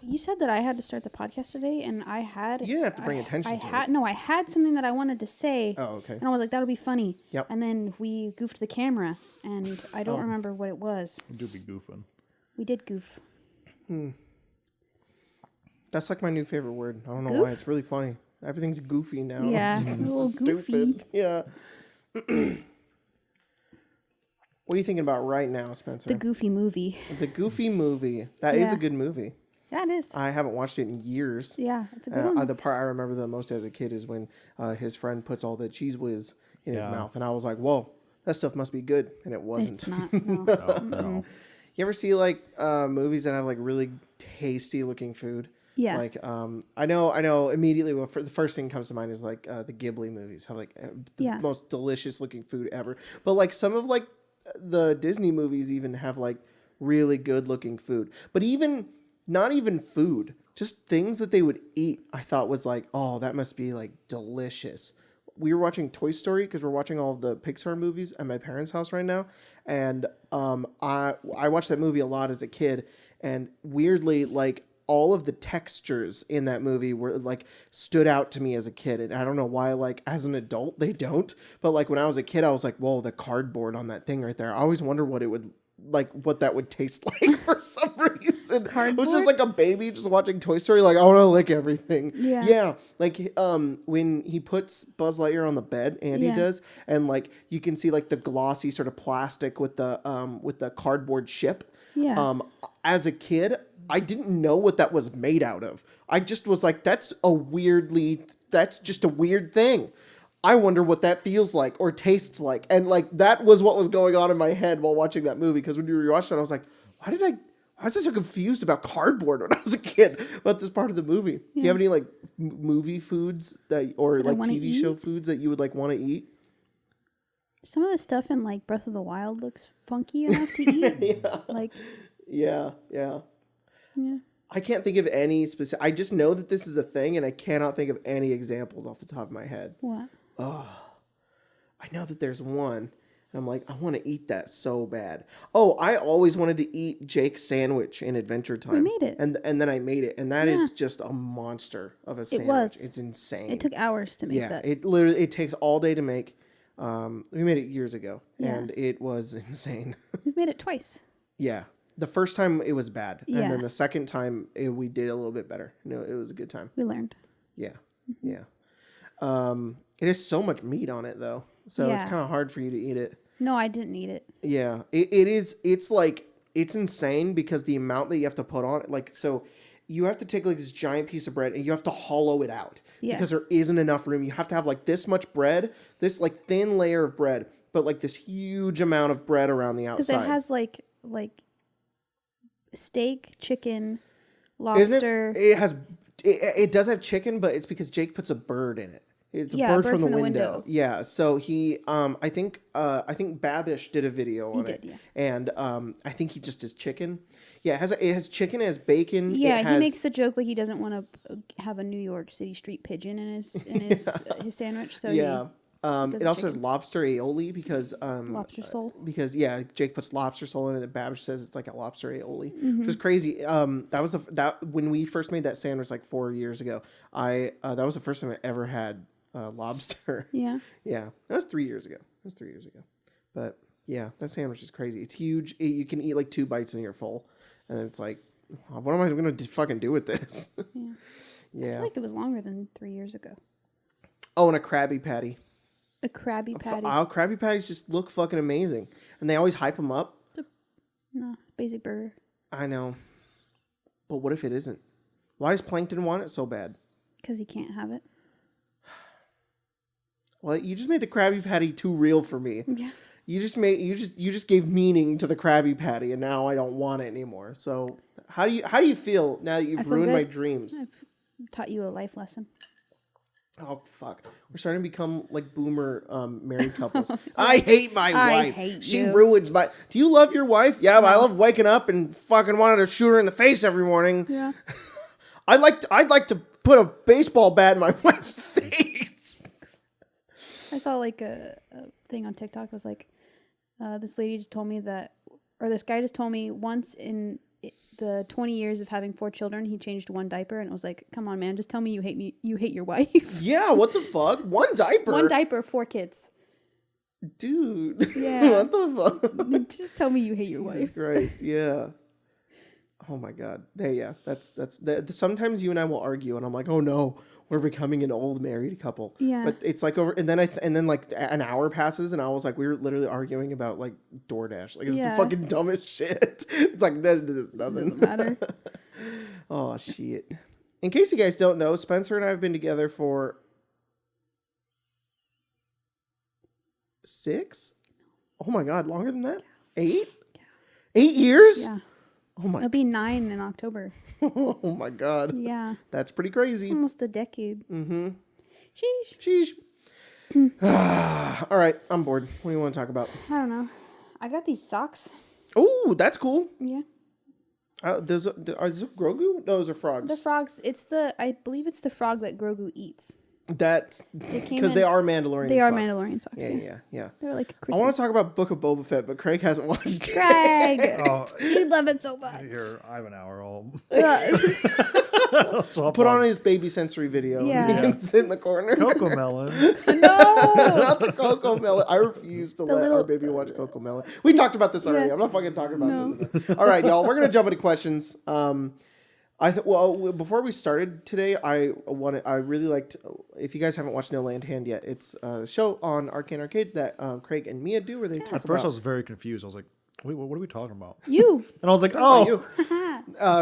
You said that I had to start the podcast today, and I had. You didn't have to bring attention to it. No, I had something that I wanted to say. Oh, okay. And I was like, that'll be funny. Yep. And then we goofed the camera, and I don't remember what it was. You do be goofing. We did goof. That's like my new favorite word. I don't know Goof? why. It's really funny. Everything's goofy now. Yeah, It's a little stupid. goofy. Yeah. What are you thinking about right now, Spencer? The Goofy movie. The Goofy movie. That is Yeah. a good movie. Yeah, it is. I haven't watched it in years. Yeah, it's a good one. The part I remember the most as a kid is when his friend puts all the cheese whiz in his mouth. And I was like, whoa, that stuff must be good. And it wasn't. It's not. No. No. You ever see like movies that have like really tasty looking food? Yeah. Like I know immediately the first thing that comes to mind is like the Ghibli movies have like the most delicious looking food ever. But like some of like the Disney movies even have like really good looking food. But even not even food, just things that they would eat, I thought was like, oh, that must be like delicious. We were watching Toy Story because we're watching all of the Pixar movies at my parents' house right now, and I watched that movie a lot as a kid, and weirdly, like all of the textures in that movie were like stood out to me as a kid, and I don't know why. Like as an adult, they don't, but like when I was a kid, I was like, whoa, the cardboard on that thing right there. I always wonder what it would. Like what that would taste like for some reason. Cardboard? It was just like a baby just watching Toy Story. Like I want to lick everything. Yeah. Yeah. Like when he puts Buzz Lightyear on the bed, Andy does, and like you can see like the glossy sort of plastic with the cardboard ship. Yeah. As a kid, I didn't know what that was made out of. I just was like, that's just a weird thing. I wonder what that feels like or tastes like. And like that was what was going on in my head while watching that movie. Because when you rewatched it, I was like, why was I so confused about cardboard when I was a kid about this part of the movie? Do you have any like movie foods or like TV show foods that you would like want to eat? Some of the stuff in like Breath of the Wild looks funky enough to eat. Like. Yeah. I can't think of any specific. I just know that this is a thing, and I cannot think of any examples off the top of my head. What? I know that there's one, and I'm like, I want to eat that so bad. Oh, I always wanted to eat Jake's sandwich in Adventure Time. We made it. And then I made it, and that is just a monster of a sandwich. It was. It's insane. It took hours to make that. It takes all day to make. We made it years ago, Yeah. and it was insane. We've made it twice. Yeah. The first time it was bad, Yeah. and then the second time we did a little bit better. No, it was a good time. We learned. Yeah, yeah. It has so much meat on it though, so it's kind of hard for you to eat it. No, I didn't eat it. Yeah, it is. It's like it's insane because the amount that you have to put on it. Like so, you have to take like this giant piece of bread and you have to hollow it out because there isn't enough room. You have to have like this much bread, this like thin layer of bread, but like this huge amount of bread around the outside. Because it has like steak, chicken, lobster. It does have chicken, but it's because Jake puts a bird in it. It's a bird from the window. Yeah. So he, I think Babish did a video on it. Yeah. And I think he just does chicken. Yeah, it has chicken, it has bacon. Yeah, he makes the joke like he doesn't want to have a New York City street pigeon in his sandwich. So yeah. It also has chicken. lobster aioli because Lobster sole. Because Jake puts lobster sole in it. And Babish says it's like a lobster aioli, which is crazy. That was when we first made that sandwich like 4 years ago. That was the first time I ever had lobster. Yeah. Yeah, that was 3 years ago. But yeah, that sandwich is crazy. It's huge. You can eat like 2 bites and you're full, and it's like, what am I going to fucking do with this? Yeah. Yeah. I feel like it was longer than 3 years ago. Oh, and a Krabby Patty. A Krabby Patty. Krabby Patties just look fucking amazing. And they always hype them up. No, basic burger. I know. But what if it isn't? Why does Plankton want it so bad? Because he can't have it. Well, you just made the Krabby Patty too real for me. Yeah. You just gave meaning to the Krabby Patty, and now I don't want it anymore. So how do you feel now that you've ruined my dreams? I've taught you a life lesson. Oh, fuck. We're starting to become like boomer married couples. I hate my wife. She ruins my... Do you love your wife? Yeah, but I love waking up and fucking wanting to shoot her in the face every morning. Yeah. I'd like to put a baseball bat in my wife's face. I saw like a thing on TikTok. It was like, this lady just told me that... Or this guy just told me once in the 20 years of having 4 children, he changed 1 diaper, and it was like, come on, man, just tell me you hate me. You hate your wife. Yeah, what the fuck? 1 diaper? 1 diaper, 4 kids. Dude. Yeah. What the fuck? Just tell me you hate your wife. Jesus Christ, yeah. Oh my God. Hey, yeah, that's sometimes you and I will argue, and I'm like, oh no, we're becoming an old married couple. Yeah. But it's like over, and then like an hour passes, and I was like, we were literally arguing about like DoorDash. Like, it's the fucking dumbest shit. It's like, that is nothing. Doesn't matter. Oh, shit. In case you guys don't know, Spencer and I have been together for 6? Oh my God, longer than that? 8? Yeah. 8 years? Yeah. Oh my. It'll be 9 in October. Oh my God. Yeah. That's pretty crazy. It's almost a decade. Mm-hmm. Sheesh. All right, I'm bored. What do you want to talk about? I don't know. I got these socks. Oh, that's cool. Yeah. Are those Grogu? No, those are frogs. The frogs. I believe it's the frog that Grogu eats. That's because they are Mandalorian. They are socks. Mandalorian socks. Yeah. They're like Christmas. I want to talk about Book of Boba Fett, but Craig hasn't watched it. Craig, you love it so much. Here, I have an hour. So put on his baby sensory video. Yeah. He can sit in the corner. Cocoa Melon. No, not the Cocoa Melon. I refuse to let our baby watch Cocoa Melon. We talked about this already. Yeah. I'm not fucking talking about this. All right, y'all. We're gonna jump into questions. Before we started today, I really liked. If you guys haven't watched No Land Hand yet, it's a show on Arcane Arcade that Craig and Mia do, where they talk about. At first, I was very confused. I was like, "Wait, what are we talking about?" You. And I was like, "Oh, you."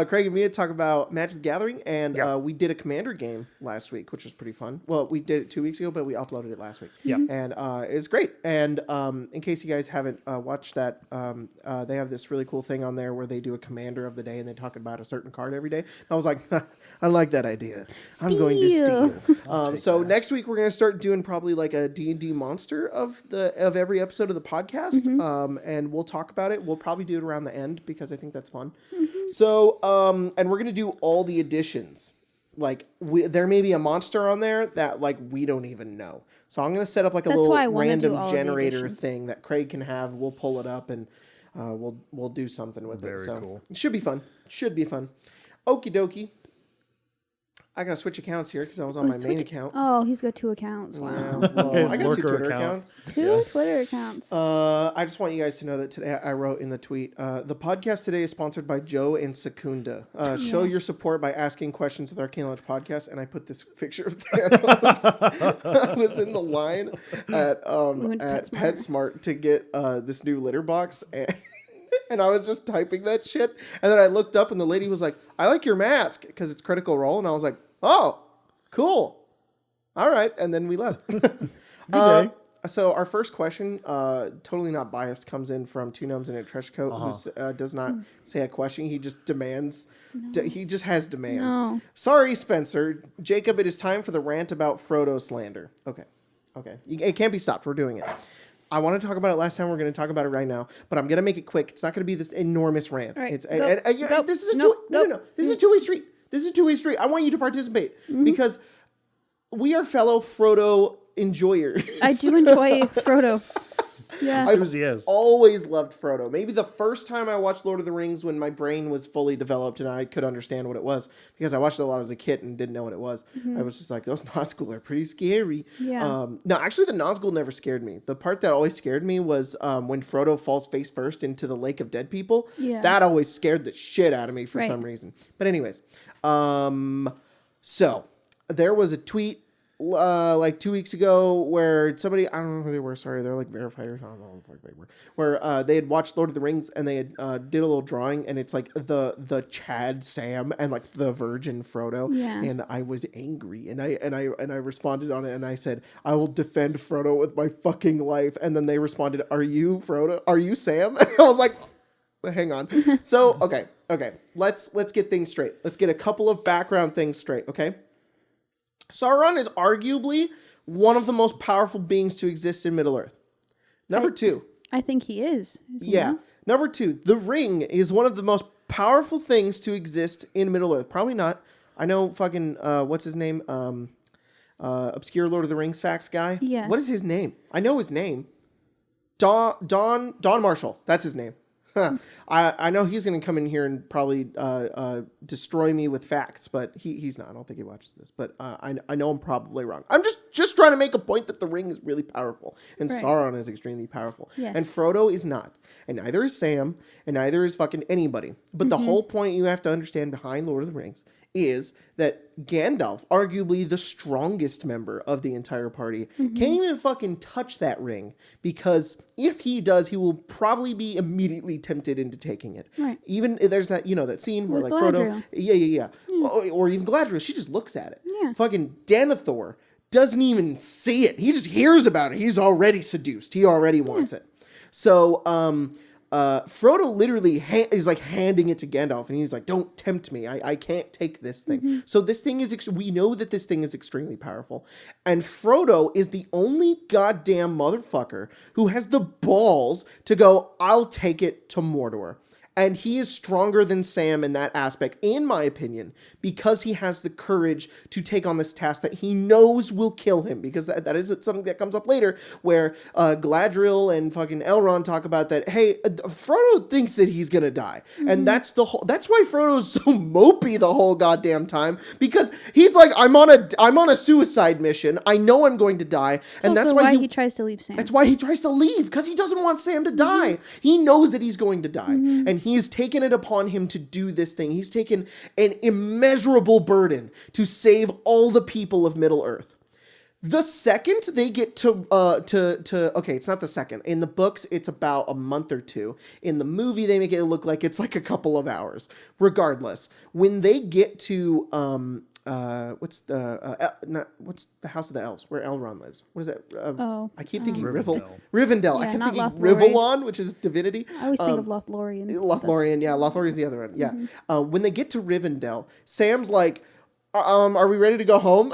Craig and Mia talk about Magic the Gathering, and we did a Commander game last week, which was pretty fun. Well, we did it 2 weeks ago, but we uploaded it last week. Yeah, and it was great. And in case you guys haven't watched that, they have this really cool thing on there where they do a Commander of the day, and they talk about a certain card every day. And I was like, I like that idea. I'm going to steal. So next week we're going to start doing probably like a D&D monster of every episode of the podcast, and we'll talk about it. We'll probably do it around the end because I think that's fun. So, and we're going to do all the additions. Like, there may be a monster on there that, like, we don't even know. So I'm going to set up, like, a little random generator thing that Craig can have. We'll pull it up, and we'll do something with it. So cool. It should be fun. Okie dokie. I got to switch accounts here because I was on my main account. Oh, he's got 2 accounts. Wow. Yeah, well, I got 2 Twitter accounts. 2 Twitter accounts. I just want you guys to know that today I wrote in the tweet, the podcast today is sponsored by Joe and Secunda. Show your support by asking questions with Arcane Launch Podcast. And I put this picture of Thanos. I was in the line at PetSmart to get this new litter box. And I was just typing that shit. And then I looked up and the lady was like, I like your mask because it's Critical Role. And I was like, oh, cool. All right. And then we left. Good day. So our first question, totally not biased, comes in from Two Gnomes in a Trench Coat, who does not say a question. He just demands. No. He just has demands. No. Sorry, Spencer. Jacob, it is time for the rant about Frodo slander. Okay. It can't be stopped. We're doing it. I want to talk about it last time. We're going to talk about it right now, but I'm going to make it quick. It's not going to be this enormous rant. Right. This is a two-way street. This is a two-way street. I want you to participate because we are fellow Frodo enjoyers. I do enjoy Frodo. Yeah. I've always loved Frodo. Maybe the first time I watched Lord of the Rings when my brain was fully developed and I could understand what it was, because I watched it a lot as a kid and didn't know what it was. I was just like, those Nazgul are pretty scary. Yeah. No, actually the Nazgul never scared me. The part that always scared me was when Frodo falls face first into the lake of dead people. Yeah. That always scared the shit out of me for some reason. But anyways, so there was a tweet like 2 weeks ago where somebody, I don't know who they were, sorry, they're like verifiers, I don't know who the fuck they were, where they had watched Lord of the Rings and they had did a little drawing and it's like the Chad Sam and like the virgin Frodo, and I was angry and I responded on it and I said, I will defend Frodo with my fucking life, and then they responded, are you Frodo? Are you Sam? And I was like, hang on. So okay, let's get things straight. Let's get a couple of background things straight, okay? Sauron is arguably one of the most powerful beings to exist in Middle-earth. Number 2. I think he is. Yeah. Not? Number 2. The Ring is one of the most powerful things to exist in Middle-earth. Probably not. I know fucking, what's his name? Obscure Lord of the Rings facts guy. Yes. What is his name? I know his name. Don Marshall. That's his name. I know he's going to come in here and probably destroy me with facts, but he's not. I don't think he watches this, but I know I'm probably wrong. I'm just trying to make a point that the ring is really powerful, and Sauron is extremely powerful, and Frodo is not, and neither is Sam, and neither is fucking anybody. But the whole point you have to understand behind Lord of the Rings is that Gandalf, arguably the strongest member of the entire party, can't even fucking touch that ring, because if he does, he will probably be immediately tempted into taking it. Right. Even there's that, that scene where With like Galadriel. Frodo, yeah. Or even Galadriel, she just looks at it. Yeah. Fucking Denethor doesn't even see it. He just hears about it. He's already seduced. He already wants it. So, Frodo literally is like handing it to Gandalf, and he's like, "Don't tempt me. I can't take this thing." So this thing is, we know that this thing is extremely powerful, and Frodo is the only goddamn motherfucker who has the balls to go, "I'll take it to Mordor." And he is stronger than Sam in that aspect, in my opinion, because he has the courage to take on this task that he knows will kill him. Because that is something that comes up later, where Galadriel and fucking Elrond talk about that. Hey, Frodo thinks that he's gonna die, and that's why Frodo's so mopey the whole goddamn time, because he's like, I'm on a suicide mission. I know I'm going to die, and that's why he tries to leave Sam. That's why he tries to leave, because he doesn't want Sam to die. He knows that he's going to die, and he has taken it upon him to do this thing. He's taken an immeasurable burden to save all the people of Middle Earth. The second they get to okay, it's not the second. In the books, it's about a month or two. In the movie, they make it look like it's like a couple of hours. Regardless, when they get to what's the House of the Elves where Elrond lives? What is that? I keep thinking Rivendell. Yeah, I keep not thinking Lothlorien. Rivellon, which is divinity. I always think of Lothlorien. Lothlorien, yeah, Lothlorien's the other one. Yeah. When they get to Rivendell, Sam's like, are we ready to go home?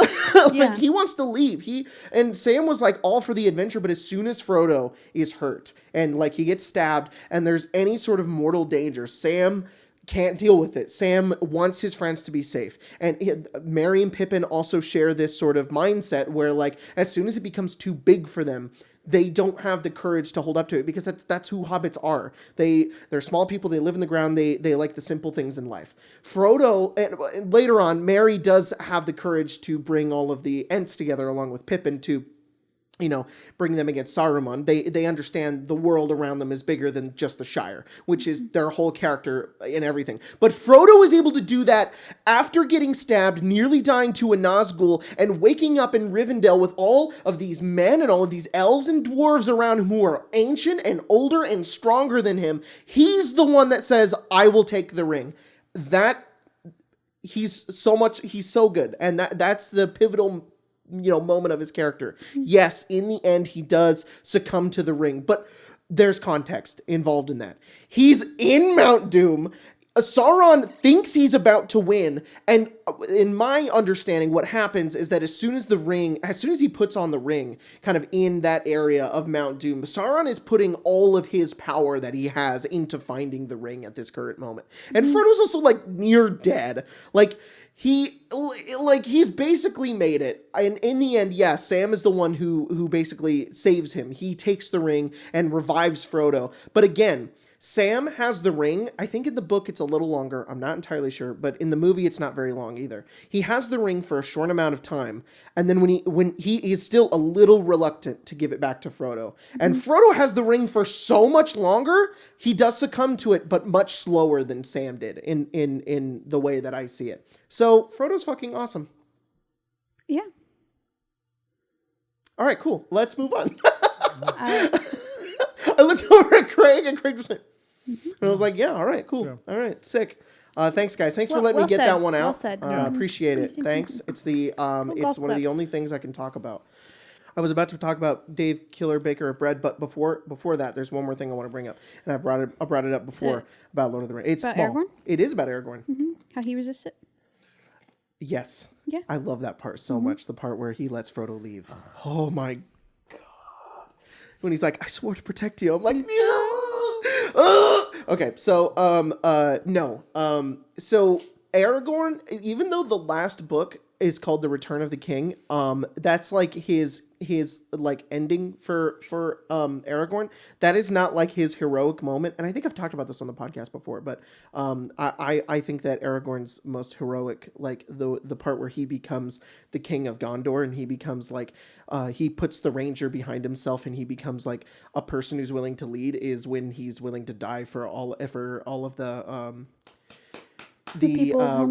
He wants to leave. And Sam was like all for the adventure, but as soon as Frodo is hurt and like he gets stabbed and there's any sort of mortal danger, Sam can't deal with it. Sam wants his friends to be safe. And Merry and Pippin also share this sort of mindset where like as soon as it becomes too big for them, they don't have the courage to hold up to it, because that's who hobbits are. They're small people. They live in the ground. They like the simple things in life. Frodo, and later on, Merry does have the courage to bring all of the Ents together along with Pippin to, bring them against Saruman. They understand the world around them is bigger than just the Shire, which is their whole character and everything. But Frodo is able to do that after getting stabbed, nearly dying to a Nazgul, and waking up in Rivendell with all of these men and all of these elves and dwarves around him who are ancient and older and stronger than him. He's the one that says, "I will take the ring." He's so good. And that's the pivotal moment of his character. Yes, in the end, he does succumb to the ring, but there's context involved in that. He's in Mount Doom. Sauron thinks he's about to win, and in my understanding, what happens is that as soon as he puts on the ring, kind of in that area of Mount Doom, Sauron is putting all of his power that he has into finding the ring at this current moment. And Frodo's also like near dead. He's basically made it. And in the end, Sam is the one who basically saves him. He takes the ring and revives Frodo. But again, Sam has the ring. I think in the book it's a little longer. I'm not entirely sure, but in the movie it's not very long either. He has the ring for a short amount of time, and then when he is still a little reluctant to give it back to Frodo. And Frodo has the ring for so much longer, he does succumb to it, but much slower than Sam did in the way that I see it. So Frodo's fucking awesome. Yeah. All right, cool. Let's move on. I looked over at Craig, and Craig just went, and I was like, yeah, all right, cool. Yeah. All right, sick. Thanks, guys. Thanks for letting me get that one out. Well said. Appreciate it. Thanks. It's it's one of the only things I can talk about. I was about to talk about Dave Killer Baker of Bread, but before that, there's one more thing I want to bring up, and I brought it up before about Lord of the Rings. It's about small. Aragorn? It is about Aragorn. Mm-hmm. How he resists it. Yes. Yeah. I love that part so much. The part where he lets Frodo leave. Oh my god. When he's like, "I swore to protect you," I'm like, okay. So, no. So Aragorn, even though the last book is called The Return of the King, that's like his like ending for Aragorn. That is not like his heroic moment, and I think I've talked about this on the podcast before, but I think that Aragorn's most heroic, like the part where he becomes the king of Gondor, and he becomes like he puts the ranger behind himself, and he becomes like a person who's willing to lead, is when he's willing to die for all of the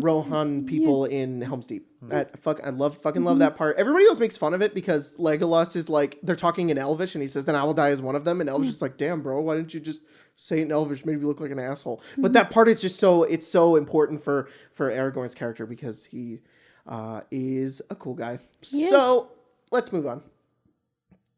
Rohan people in Helm's Deep. I fucking love that part. Everybody else makes fun of it because Legolas is like, they're talking in Elvish and he says, then I will die as one of them. And Elvish is like, damn, bro, why didn't you just say it in Elvish? Made me look like an asshole. But that part is just it's so important for Aragorn's character because he is a cool guy. Yes. So let's move on.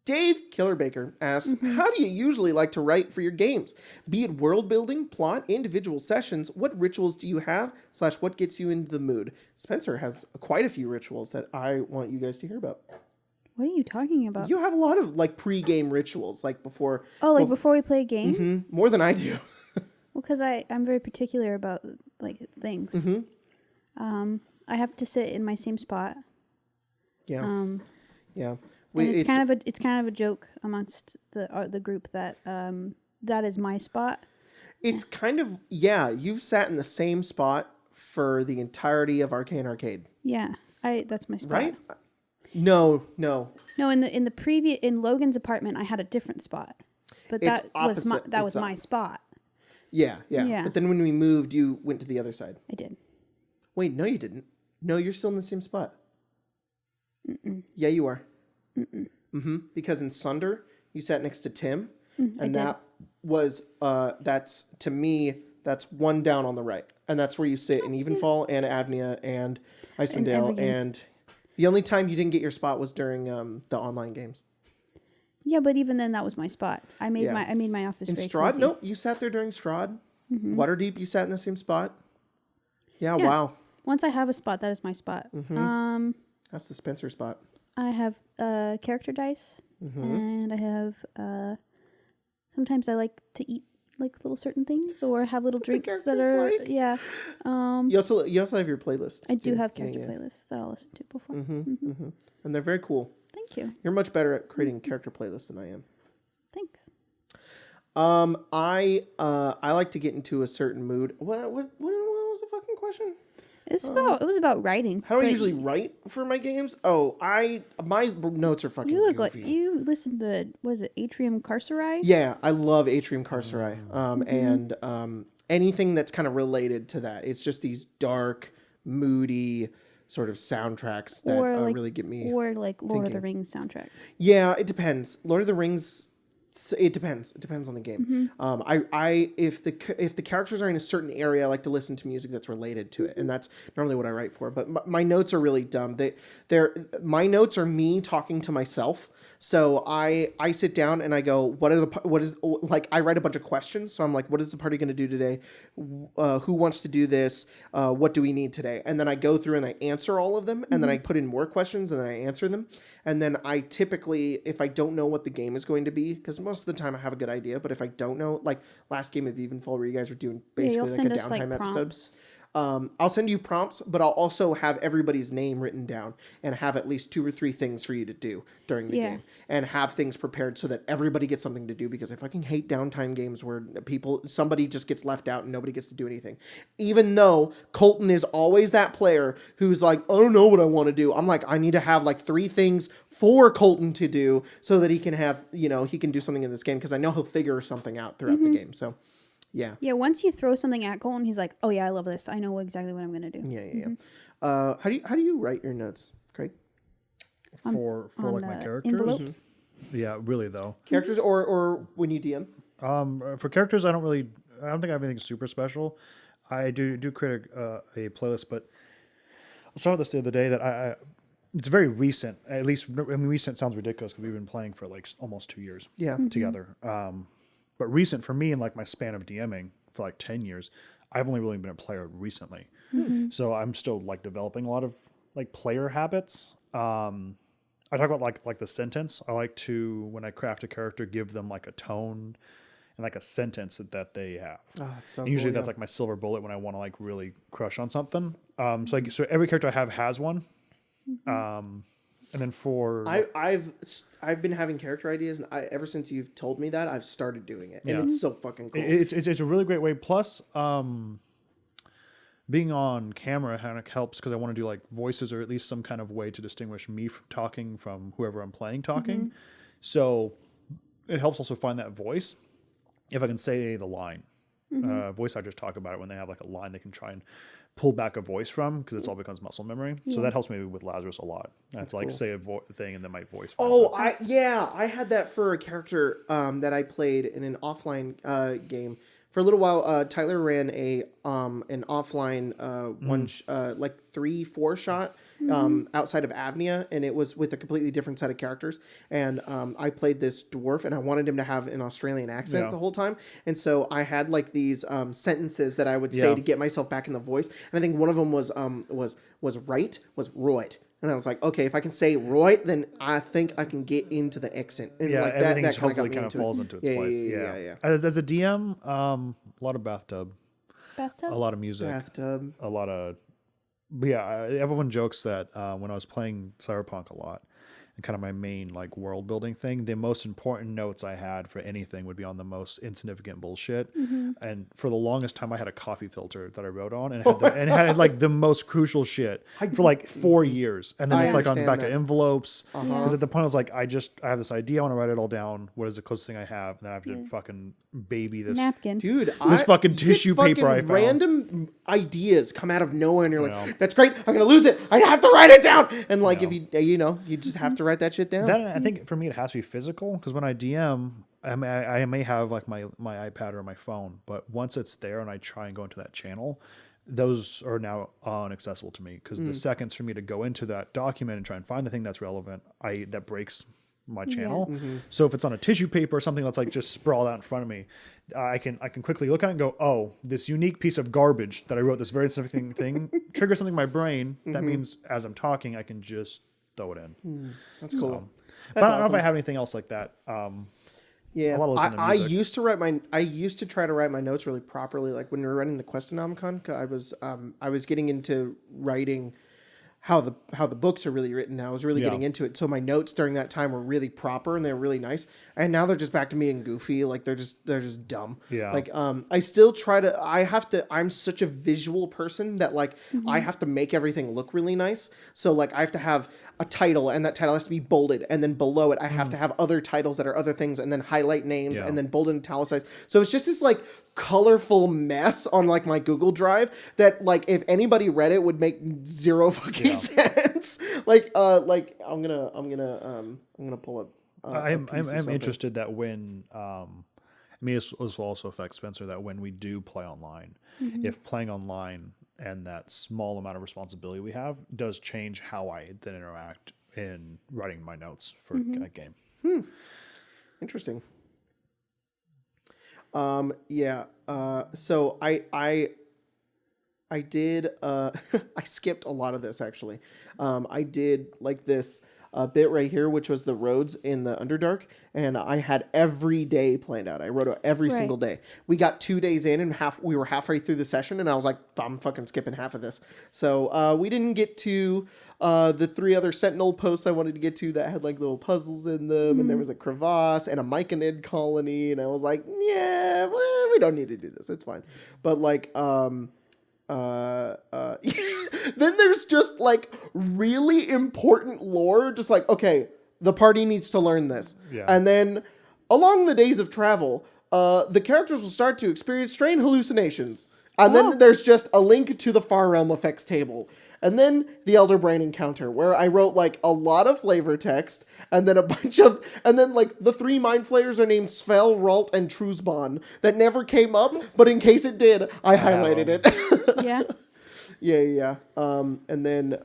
Dave Killerbaker asks, how do you usually like to write for your games? Be it world building, plot, individual sessions, what rituals do you have, / what gets you into the mood? Spencer has quite a few rituals that I want you guys to hear about. What are you talking about? You have a lot of like pre-game rituals, like before. Oh, like before we play a game? Mm-hmm, more than I do. Well, because I'm very particular about like things. Mm-hmm. I have to sit in my same spot. Yeah. Yeah. And it's kind of a joke amongst the group that that is my spot. It's kind of, you've sat in the same spot for the entirety of Arcane Arcade. Yeah, that's my spot. Right? No. No, in Logan's apartment, I had a different spot, but that was my spot. Yeah. But then when we moved, you went to the other side. I did. Wait, no, you didn't. No, you're still in the same spot. Mm-mm. Yeah, you are. Mm-mm. Mm-hmm. Because in Sunder, you sat next to Tim, and that was that's to me that's one down on the right, and that's where you sit in Evenfall and Avnia and Icewind Dale, and the only time you didn't get your spot was during the online games. Yeah, but even then, that was my spot. I made my office. In very Strahd, cozy. nope, you sat there during Strahd. Waterdeep, you sat in the same spot. Yeah, wow. Once I have a spot, that is my spot. Mm-hmm. That's the Spencer spot. I have character dice, and I have. Sometimes I like to eat like little certain things, or have little drinks that are You also have your playlists. I do have character playlists that I'll listen to before, and they're very cool. Thank you. You're much better at creating character playlists than I am. Thanks. I like to get into a certain mood. What was the fucking question? It was about writing. How do I usually write for my games? Oh, my notes are fucking You look goofy. like you listen to what is it, Atrium Carceri? Yeah, I love Atrium Carceri. And anything that's kind of related to that. It's just these dark, moody sort of soundtracks that really get me. Or like Lord of the Rings soundtrack. Yeah, it depends. Lord of the Rings. It depends. It depends on the game. If the characters are in a certain area, I like to listen to music that's related to it, and that's normally what I write for. But my notes are really dumb. My notes are me talking to myself. So I sit down and I go, I write a bunch of questions. So I'm like, what is the party going to do today? Who wants to do this? What do we need today? And then I go through and I answer all of them, and then I put in more questions and then I answer them. And then I typically, if I don't know what the game is going to be, because most of the time I have a good idea, but if I don't know, like last game of Evenfall where you guys were doing basically like a downtime episode. I'll send you prompts, but I'll also have everybody's name written down and have at least 2 or 3 things for you to do during the game, and have things prepared so that everybody gets something to do, because I fucking hate downtime games where somebody just gets left out and nobody gets to do anything. Even though Colton is always that player who's like, I don't know what I want to do. I'm like, I need to have like 3 things for Colton to do so that he can have, he can do something in this game, because I know he'll figure something out throughout the game. So yeah. Yeah, once you throw something at Colton, he's like, oh yeah, I love this. I know exactly what I'm going to do. Yeah. How do you write your notes, Craig? For like my characters? Envelopes? Yeah, really though. Characters or when you DM? For characters, I don't think I have anything super special. I do create a playlist, but I saw this the other day that it's very recent. At least, recent sounds ridiculous because we've been playing for like almost 2 years together. But recent for me, in like my span of DMing for like 10 years, I've only really been a player recently. So I'm still like developing a lot of like player habits. I talk about like the sentence. I like to, when I craft a character, give them like a tone and like a sentence that they have. Oh, that's so Usually cool, that's like my silver bullet when I want to like really crush on something. So every character I have has one. And then for I've been having character ideas, and ever since you've told me that, I've started doing it, and it's so fucking cool. It's a really great way. Plus, being on camera kind of helps because I want to do like voices or at least some kind of way to distinguish me from talking from whoever I'm playing talking. So it helps also find that voice. If I can say the line, voice actors talk about it when they have like a line they can try and pull back a voice from because it's all becomes muscle memory. So that helps me with Lazarus a lot. That's like cool. Say a thing and then my voice. I had that for a character that I played in an offline game for a little while. Tyler ran an offline like 3-4 shot outside of Avnia, and it was with a completely different set of characters. And I played this dwarf, and I wanted him to have an Australian accent the whole time. And so I had like these sentences that I would say to get myself back in the voice. And I think one of them was right. And I was like, okay, if I can say right, then I think I can get into the accent. And like that kind of falls into its place. Yeah. As a DM, a lot of bathtub, a lot of music, a lot of. But yeah, everyone jokes that when I was playing Cyberpunk a lot, and kind of my main like world building thing, the most important notes I had for anything would be on the most insignificant bullshit. And for the longest time, I had a coffee filter that I wrote on, and it had like the most crucial shit for like 4 years. And then it's like on the back of envelopes. Because at the point I was like, I have this idea, I want to write it all down. What is the closest thing I have? And then I have to fucking baby this napkin, dude. This fucking tissue paper I found. Random ideas come out of nowhere, and you're like, "That's great! I'm gonna lose it. I have to write it down." And like, if you just have to write that shit down. I think for me it has to be physical because when I DM, I may have like my iPad or my phone, but once it's there and I try and go into that channel, those are now inaccessible to me because the seconds for me to go into that document and try and find the thing that's relevant, that breaks my channel. So if it's on a tissue paper or something that's like just sprawled out in front of me, I can quickly look at it and go, oh, this unique piece of garbage that I wrote, this very specific thing, triggers something in my brain. That means as I'm talking, I can just throw it in. That's cool. But I don't know if I have anything else like that. Yeah, I used to try to write my notes really properly. Like when we were running the Questonomicon, I was getting into writing how the books are really written now. I was really getting into it. So my notes during that time were really proper and they're really nice. And now they're just back to being goofy. Like they're just dumb. Yeah. Like I still try to. I'm such a visual person that like I have to make everything look really nice. So like I have to have a title, and that title has to be bolded, and then below it I have to have other titles that are other things, and then highlight names, and then bold and italicized. So it's just this like colorful mess on like my Google Drive that like if anybody read it would make zero fucking sense. Like I'm gonna pull up. I'm interested that when I mean this will also affect Spencer, that when we do play online, if playing online and that small amount of responsibility we have does change how I then interact in writing my notes for a game. Interesting. So I did, I skipped a lot of this actually. I did like this bit right here, which was the roads in the Underdark, and I had every day planned out. I wrote out every single day. We got 2 days in, and we were halfway through the session, and I was like, I'm fucking skipping half of this. So we didn't get to the 3 other Sentinel posts I wanted to get to that had like little puzzles in them, and there was a crevasse and a Myconid colony, and I was like, yeah, well, we don't need to do this. It's fine. But like, then there's just like really important lore, just like, okay, the party needs to learn this. And then along the days of travel, the characters will start to experience strange hallucinations. And then there's just a link to the Far Realm effects table. And then the Elder Brain encounter, where I wrote like a lot of flavor text, and then and then like the 3 mind flayers are named Svel, Ralt, and Truzban that never came up, but in case it did, I highlighted it. Yeah. And then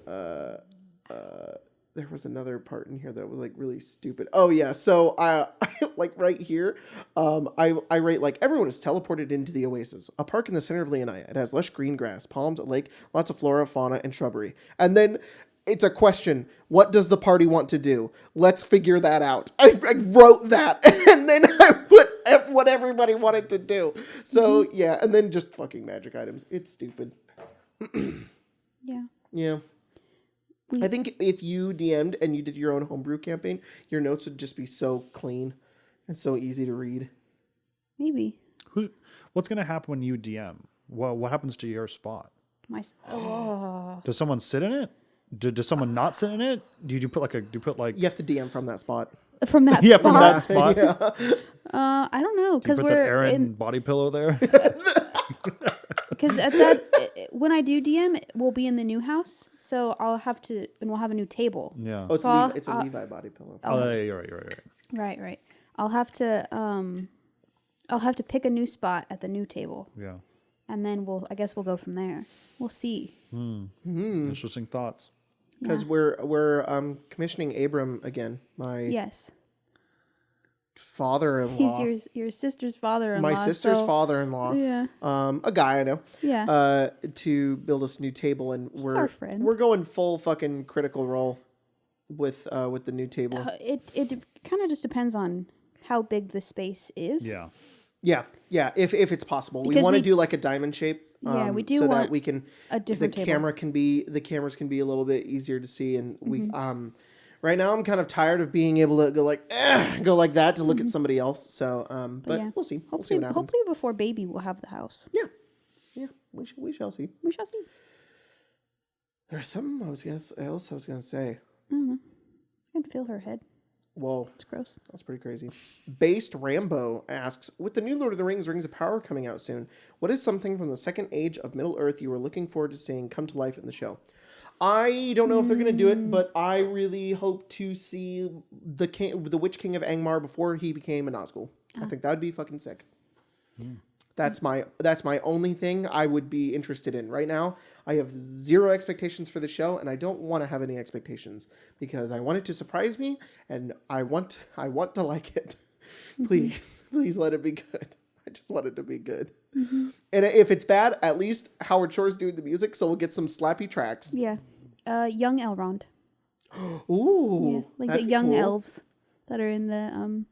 there was another part in here that was like really stupid. Oh yeah, so I like right here, I write like everyone is teleported into the Oasis, a park in the center of Leonaya. It has lush green grass, palms, a lake, lots of flora, fauna, and shrubbery. And then it's a question. What does the party want to do? Let's figure that out. I wrote that, and then I put what everybody wanted to do. So, yeah, and then just fucking magic items. It's stupid. Yeah. Yeah. I think if you DM'd and you did your own homebrew campaign, your notes would just be so clean and so easy to read. Maybe. What's going to happen when you DM? What happens to your spot? Does someone sit in it? Does someone not sit in it? Do you put like You have to DM from that spot. From that yeah, spot? from that spot? I don't know, because put we're that Aaron body pillow there? Because at that, when I do DM, we'll be in the new house, so we'll have a new table. Yeah. Oh, it's a Levi body pillow. Oh, yeah, you're right. Right. I'll have to pick a new spot at the new table. Yeah. And then I guess we'll go from there. We'll see. Interesting thoughts. Because we're commissioning Abram again. Yes. Father-in-law. He's your sister's father-in-law. My sister's father-in-law. Yeah. A guy I know. Yeah. To build us a new table, and our friend. we're going full fucking Critical Role with the new table. It kind of just depends on how big the space is. Yeah. Yeah. If it's possible, Because we want to do like a diamond shape. We do so want that we can a different table. The cameras can be a little bit easier to see, and we right now I'm kind of tired of being able to go like that to look at somebody else. So but yeah. We'll see. We'll see what happens. Hopefully before baby we'll have the house. Yeah. We shall see. We shall see. There's something I was gonna say. I don't know. I can feel her head. Whoa. It's gross. That's pretty crazy. Based Rambo asks, with the new Lord of the Rings, Rings of Power coming out soon, what is something from the second age of Middle Earth you were looking forward to seeing come to life in the show? I don't know if they're going to do it, but I really hope to see the Witch King of Angmar before he became a Nazgul. I think that would be fucking sick. That's my only thing I would be interested in right now. I have zero expectations for the show, and I don't want to have any expectations because I want it to surprise me, and I want to like it. Please let it be good. I just want it to be good. And if it's bad, at least Howard Shore's doing the music, so we'll get some slappy tracks. Yeah, young Elrond. Ooh, yeah, like the young elves that are in the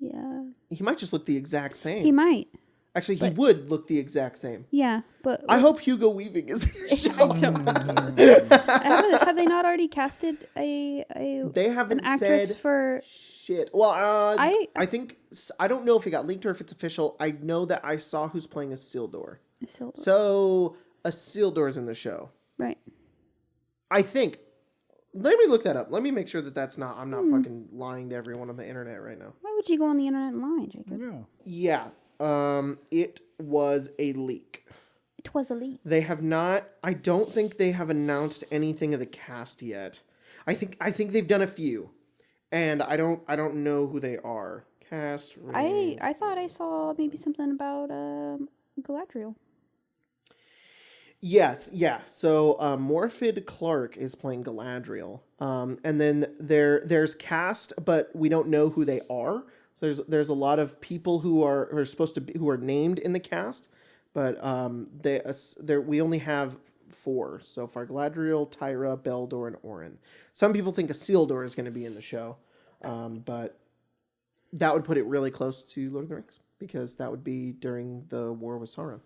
Yeah. He might just look the exact same. He might. Actually, he would look the exact same. Yeah, but I hope Hugo Weaving is in the show. Have they not already casted they haven't an actress said for shit. Well, I think I don't know if it got leaked or if it's official. I know that I saw who's playing Isildur. So Isildur's in the show, right? I think. Let me look that up. Let me make sure that that's not. I'm not fucking lying to everyone on the internet right now. Why would you go on the internet and lie, Jacob? Yeah. It was a leak. It was a leak. They have not. I don't think they have announced anything of the cast yet. I think they've done a few, and I don't know who they are. Cast. I thought I saw maybe something about Galadriel. Yes, yeah. So Morfydd Clark is playing Galadriel, and then there's cast, but we don't know who they are. So there's a lot of people who are supposed to be who are named in the cast, but we only have 4 so far: Galadriel, Tyra, Beldor, and Orin. Some people think Isildur is going to be in the show, but that would put it really close to Lord of the Rings because that would be during the War with Sauron.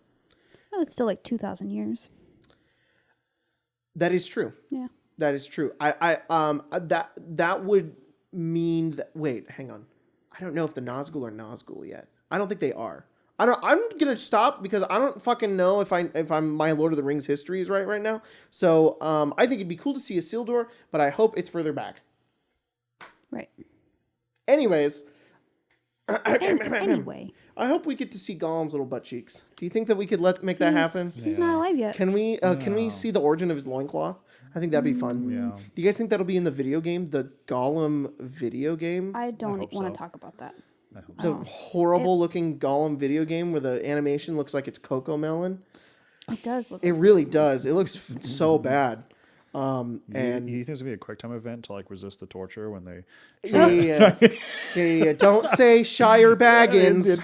Well, it's still like 2,000 years. That is true. Yeah. That is true. That would mean that. Wait, hang on. I don't know if the Nazgul are Nazgul yet. I don't think they are. I'm gonna stop because I don't fucking know if I'm my Lord of the Rings history is right now. So I think it'd be cool to see Isildur, but I hope it's further back. Right. Anyways. Anyway. I hope we get to see Gollum's little butt cheeks. Do you think that we could make that happen? He's not alive yet. Can we see the origin of his loincloth? I think that'd be fun. Yeah. Do you guys think that'll be in the video game, the Gollum video game? I don't want to talk about that. I hope The horrible looking Gollum video game where the animation looks like it's Coco Melon. It does look. It really does. It looks so bad. and you think it's gonna be a quick time event to like resist the torture when they yeah. Don't say Shire Baggins.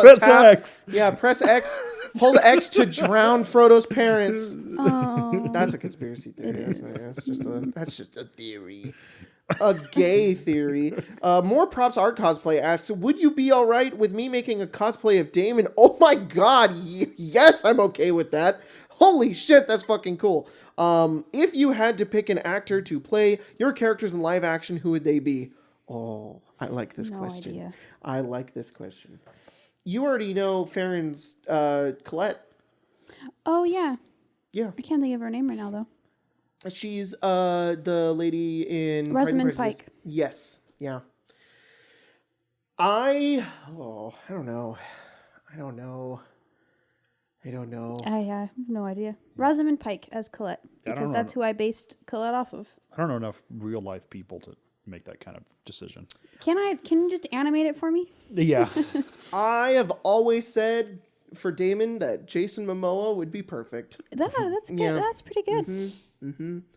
Press X. Yeah, press X. Hold X to drown Frodo's parents. Oh. But that's a conspiracy theory. That's just a theory. A gay theory. More Props Art Cosplay asks, would you be all right with me making a cosplay of Damon? Oh my god, yes, I'm okay with that. Holy shit, that's fucking cool. If you had to pick an actor to play your characters in live action, who would they be? Oh, I like this question. Idea. I like this question. You already know Farron's Colette. Oh, yeah. Yeah. I can't think of her name right now, though. She's the lady in Rosamund Pike. Yes. Yeah. I don't know. I have no idea. Rosamund Pike as Colette, because that's who I based Colette off of. I don't know enough real life people to make that kind of decision. Can you just animate it for me? Yeah. I have always said for Damon that Jason Momoa would be perfect. That's good. Yeah. That's pretty good.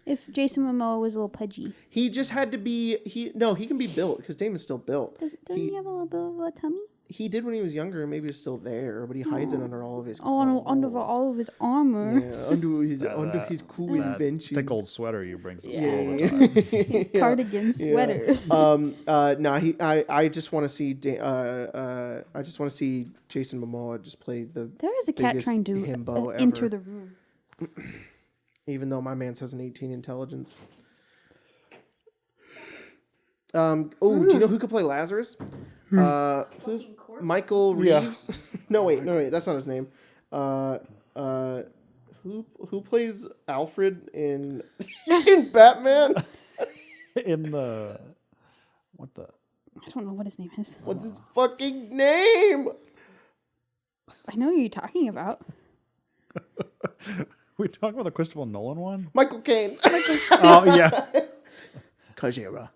If Jason Momoa was a little pudgy. He just had to be. He can be built because Damon's still built. Doesn't he have a little bit of a tummy? He did when he was younger. Maybe it's still there, but he hides it under all of his. Under all of his armor. Yeah, under his cool inventions. Thick old sweater you bring to school all the time. His cardigan sweater. I just want to see. I just want to see Jason Momoa just play the. There is a cat trying to enter the room. Even though my man says an 18 intelligence. Do you know who could play Lazarus? Michael Reeves. Yeah. No, wait, that's not his name. Who plays Alfred in Batman? I don't know what his name is. What's his fucking name? I know who you're talking about. We talking about the Christopher Nolan one? Michael Caine. Oh yeah. Kajira.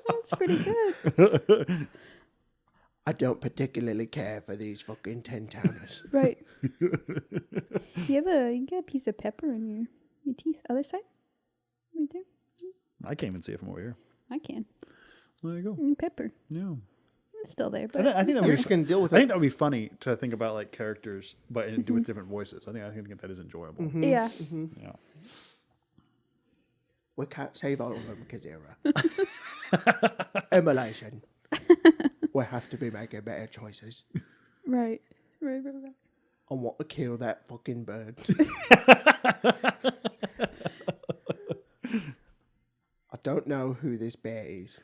That's pretty good. I don't particularly care for these fucking 10-towners. Right. You got a piece of pepper in your teeth. Other side? Right there. I can't even see it from over here. I can. There you go. Pepper. Yeah. It's still there, but I think you're just gonna deal with it. I think that would be funny to think about like characters, but do with different voices. I think that is enjoyable. Mm-hmm. Yeah. Mm-hmm. Yeah. We can't save all of them, Kazira. Immolation. We have to be making better choices. Right. I want to kill that fucking bird. I don't know who this bear is.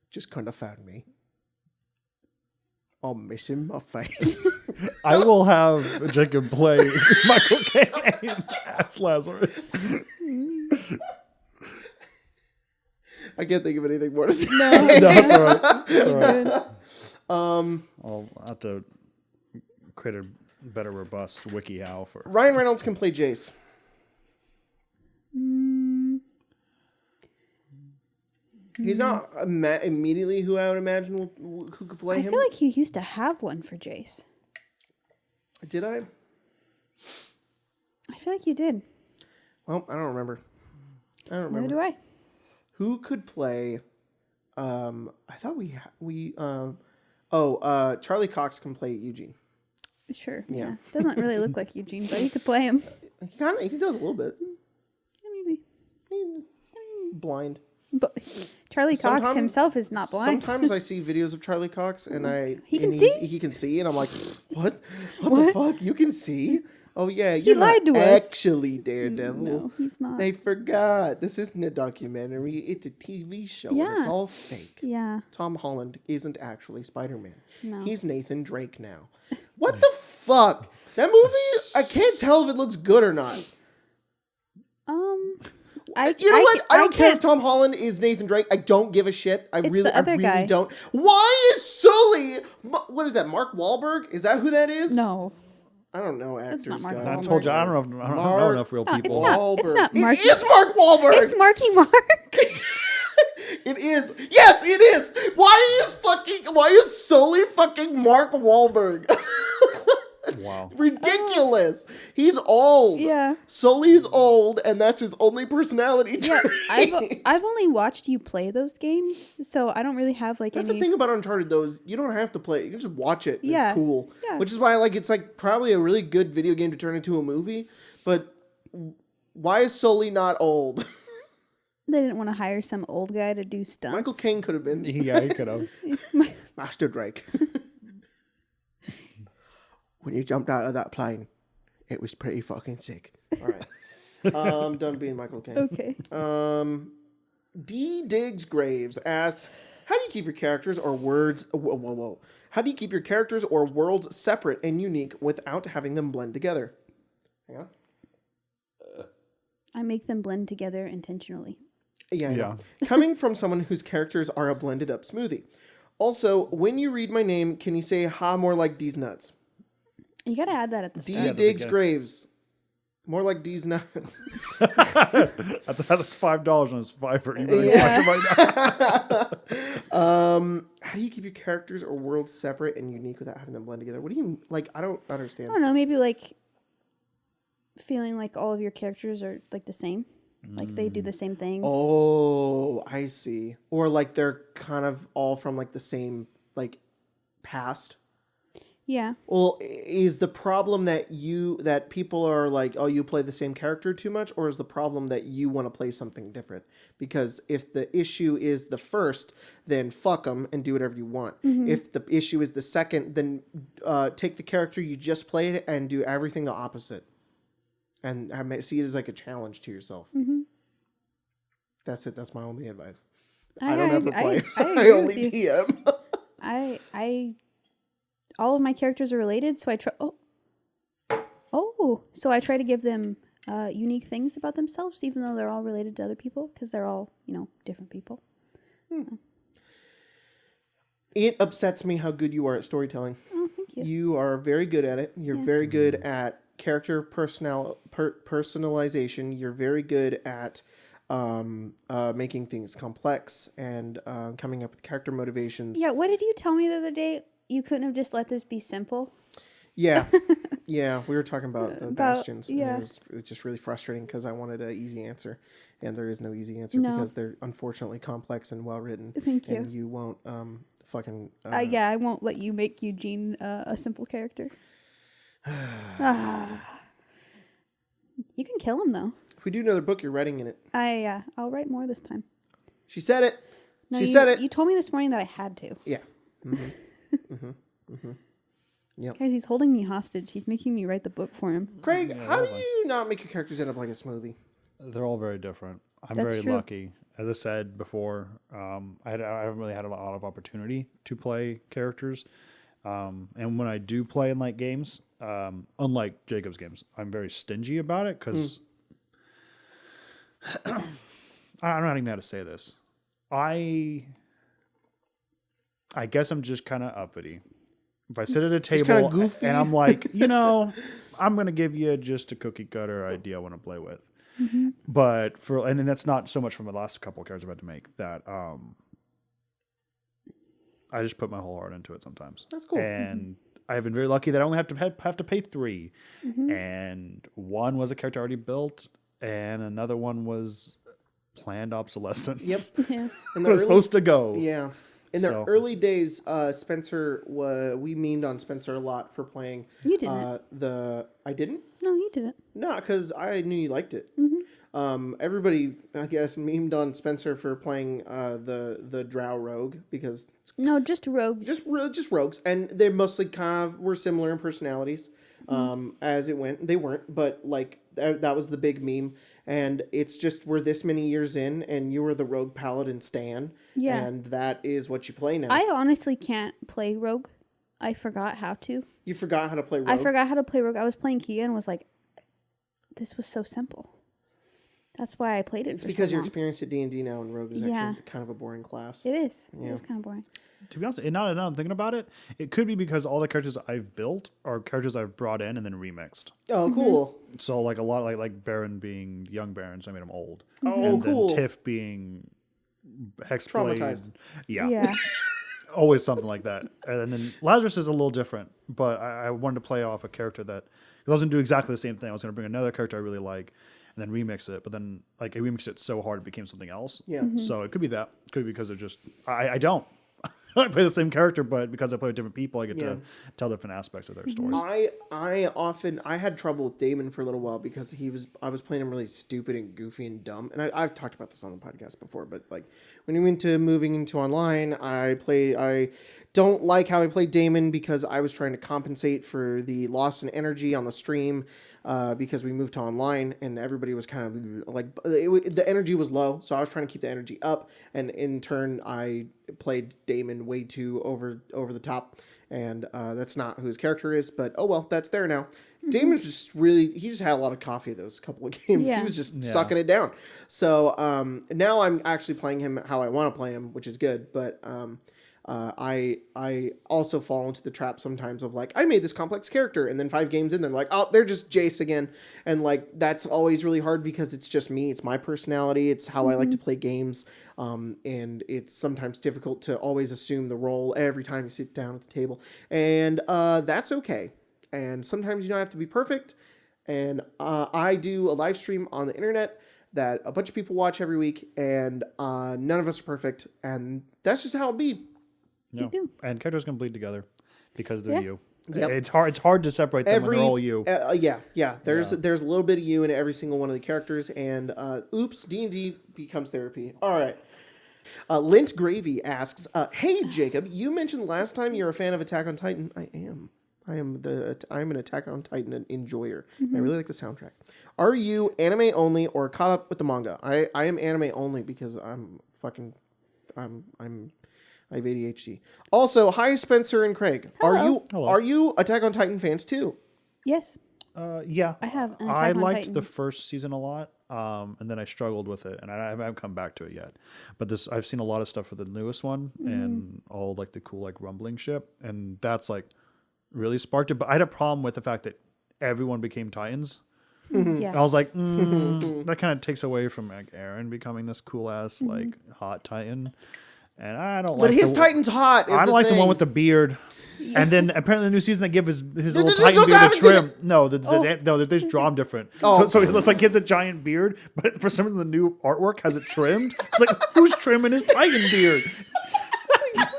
Just kind of found me. I'm missing my face. I will have Jacob play Michael Caine as Lazarus. I can't think of anything more to say. No, that's all right. That's all right. I'll have to create a better robust WikiHow for Ryan Reynolds can play Jace. He's not immediately who I would imagine who could play him. I feel like you used to have one for Jace. Did I? I feel like you did. Well, I don't remember. Neither do I. Who could play? I thought Charlie Cox can play Eugene. Sure. Yeah. Doesn't really look like Eugene, but you could play him. He does a little bit. Maybe. Blind. But Charlie Cox himself is not blind. Sometimes I see videos of Charlie Cox and he can see. He can see, and I'm like, what? What the fuck? You can see? Oh yeah, he lied to us. Actually, Daredevil. No, he's not. They forgot. This isn't a documentary. It's a TV show. Yeah. And it's all fake. Yeah. Tom Holland isn't actually Spider-Man. No. He's Nathan Drake now. What the fuck? That movie, I can't tell if it looks good or not. You know what? I don't care if Tom Holland is Nathan Drake. I don't give a shit. I really don't. Why is Sully? What is that? Mark Wahlberg? Is that who that is? No. I don't know actors. Not Mark I told you I don't know enough real people. It's not Marky. It is Mark Wahlberg. It's Marky Mark. It is. Yes, it is. Why is Sully fucking Mark Wahlberg? wow. Ridiculous. He's old. Yeah. Sully's old, and that's his only personality Yeah, trait. I've only watched you play those games, so I don't really have like That's any. the thing about Uncharted, though, is you don't have to play it. You can just watch it. Yeah. It's cool. Yeah. Which is why it's like probably a really good video game to turn into a movie. But why is Sully not old? They didn't want to hire some old guy to do stunts. Michael Caine could have been. Yeah, he could have. Master Drake. When you jumped out of that plane, it was pretty fucking sick. All right. I'm done being Michael Caine. Okay. D. Diggs Graves asks, how do you keep your characters or words... Whoa. How do you keep your characters or worlds separate and unique without having them blend together? Hang on. I make them blend together intentionally. Yeah, I know. Coming from someone whose characters are a blended up smoothie. Also, when you read my name, can you say ha more like D's nuts? You gotta add that at the D. start. Diggs Graves. More like D's nuts. I thought that's $5 on his Fiverr. You better right now. How do you keep your characters or worlds separate and unique without having them blend together? What do you like? I don't understand. I don't know. Maybe like feeling like all of your characters are like the same, like they do the same things. Oh, I see. Or like they're kind of all from like the same like past. Yeah. Well, is the problem that people are like, oh, you play the same character too much, or is the problem that you want to play something different? Because if the issue is the first, then fuck them and do whatever you want. Mm-hmm. If the issue is the second, then take the character you just played and do everything the opposite. And see it as like a challenge to yourself. Mm-hmm. That's it. That's my only advice. I I don't ever play. I I agree only with you. TM. I all of my characters are related, so I try. So I try to give them unique things about themselves, even though they're all related to other people, because they're all different people. It upsets me how good you are at storytelling. Oh, thank you. You are very good at it. You're very good at character personalization. You're very good at making things complex and coming up with character motivations. Yeah, what did you tell me the other day? You couldn't have just let this be simple? Yeah. Yeah, we were talking about the bastions. yeah. And it was just really frustrating because I wanted an easy answer. And there is no easy answer because they're unfortunately complex and well written. Thank you. And you won't fucking... I won't let you make Eugene a simple character. You can kill him, though. If we do another book, you're writing in it. I'll write more this time. She said it. No, she said it. You told me this morning that I had to. Yeah. Yep. Guys, he's holding me hostage. He's making me write the book for him. Craig, how do you not make your characters end up like a smoothie? They're all very different. I'm That's very true. lucky. As I said before, I haven't really had a lot of opportunity to play characters. And when I do play in like games, unlike Jacob's games, I'm very stingy about it because I don't know how to say this. I guess I'm just kind of uppity. If I sit at a table goofy. and I'm like, I'm going to give you just a cookie cutter idea I want to play with. Mm-hmm. But and then that's not so much from the last couple of characters I'm about to make that I just put my whole heart into it sometimes. That's cool. And I've been very lucky that I only have to pay 3. And one was a character already built and another one was planned obsolescence. Yep. Yeah. And It was supposed to go. Yeah. In the early days, Spencer, we memed on Spencer a lot for playing. You didn't. I didn't? No, you didn't. No, because I knew you liked it. Everybody, I guess, memed on Spencer for playing the Drow Rogue because No, just rogues. just rogues, and they mostly kind of were similar in personalities. As it went, they weren't, but like that was the big meme. And it's just we're this many years in, and you were the rogue paladin Stan. Yeah. And that is what you play now. I honestly can't play rogue. I forgot how to. You forgot how to play rogue? I forgot how to play rogue. I was playing Kia and was like, this was so simple. That's why I played it It's for because so you're long. experienced at D&D now, and rogue is Yeah. actually kind of a boring class. It is. Yeah. It is kind of boring. To be honest, and now that I'm thinking about it, it could be because all the characters I've built are characters I've brought in and then remixed. Oh, cool. So like a lot like Baron being young Baron, so I made him old. Oh, and cool. then Tiff being Hexblade. Traumatized. Yeah. Yeah. always something like that. And then Lazarus is a little different, but I wanted to play off a character that doesn't do exactly the same thing. I was going to bring another character I really like and then remix it, but then like I remixed it so hard it became something else. Yeah. So it could be that. It could be because of just I don't. I play the same character, but because I play with different people, I get to tell different aspects of their stories. I had trouble with Damon for a little while because I was playing him really stupid and goofy and dumb. And I've talked about this on the podcast before, but like when he went to moving into online, I don't like how I played Damon because I was trying to compensate for the loss in energy on the stream. Because we moved to online and everybody was kind of like the energy was low, so I was trying to keep the energy up, and in turn I played Damon way too over the top, and that's not who his character is, but oh well, that's there now. Mm-hmm. Damon's just he just had a lot of coffee those couple of games. He was just sucking it down. So now I'm actually playing him how I want to play him, which is good, but I also fall into the trap sometimes of like, I made this complex character and then 5 games in, they're like, oh, they're just Jace again. And like, that's always really hard because it's just me. It's my personality. It's how I like to play games. And it's sometimes difficult to always assume the role every time you sit down at the table. And that's okay. And sometimes you don't have to be perfect. And I do a live stream on the internet that a bunch of people watch every week, and none of us are perfect. And that's just how it be. No. And characters can bleed together because they're you. Yep. It's hard to separate them when they're all you. There's a little bit of you in every single one of the characters, and D&D becomes therapy. All right. Lint Gravy asks, hey Jacob, you mentioned last time you're a fan of Attack on Titan. I am. I'm an Attack on Titan enjoyer. I really like the soundtrack. Are you anime only or caught up with the manga? I am anime only because I have ADHD. Also, hi Spencer and Craig. Hello. Are you Attack on Titan fans too? Yes. Yeah. I have an Attack I on liked Titan. the first season a lot, and then I struggled with it, and I haven't come back to it yet. But I've seen a lot of stuff for the newest one, and all like the cool like rumbling ship, and that's like really sparked it. But I had a problem with the fact that everyone became Titans. Yeah. I was like, that kind of takes away from like Aaron becoming this cool ass like hot Titan. And I don't like. But his Titan's hot. I don't like the one with the beard. And then apparently the new season they give his little Titan beard a trim. No, they just draw him different. So it looks like he has a giant beard, but for some reason the new artwork has it trimmed. It's like, who's trimming his Titan beard?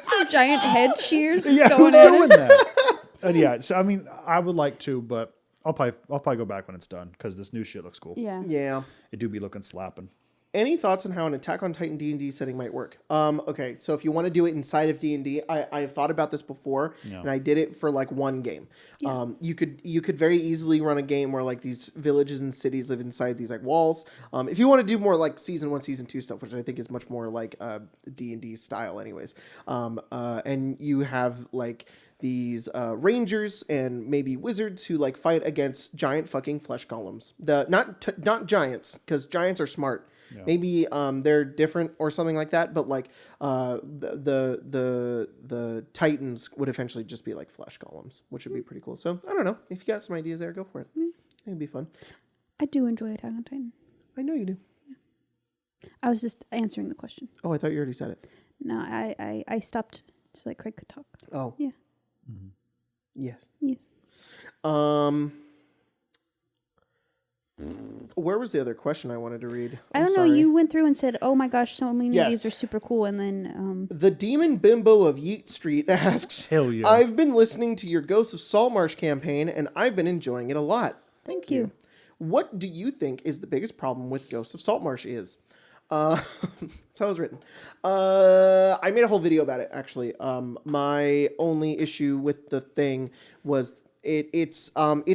Some giant head shears. Yeah, who's doing that? And yeah, so I mean, I would like to, but I'll probably go back when it's done because this new shit looks cool. Yeah. It do be looking slapping. Any thoughts on how an Attack on Titan D&D setting might work? Okay, so if you want to do it inside of D&D, I've thought about this before, and I did it for like one game. Yeah. You could very easily run a game where like these villages and cities live inside these like walls. If you want to do more like season 1, season 2 stuff, which I think is much more like D&D style, anyways. And you have like these rangers and maybe wizards who like fight against giant fucking flesh golems. Not giants, because giants are smart. Yeah. Maybe they're different or something like that, but like the Titans would eventually just be like flesh golems, which would be pretty cool. So I don't know, if you got some ideas there, go for it. I think it'd be fun. I do enjoy Attack on Titan. I know you do. Yeah. I was just answering the question. Oh, I thought you already said it. No, I stopped so that Craig could talk. Oh. Yeah. Mm-hmm. Yes. Where was the other question I wanted to read? I don't know. You went through and said, "Oh my gosh, so many of these are super cool," and then the Demon Bimbo of Yeet Street asks, "Hell yeah! I've been listening to your Ghosts of Saltmarsh campaign, and I've been enjoying it a lot. Thank you. What do you think is the biggest problem with Ghosts of Saltmarsh is?" That's how it was written. I made a whole video about it, actually. My only issue with the thing was it's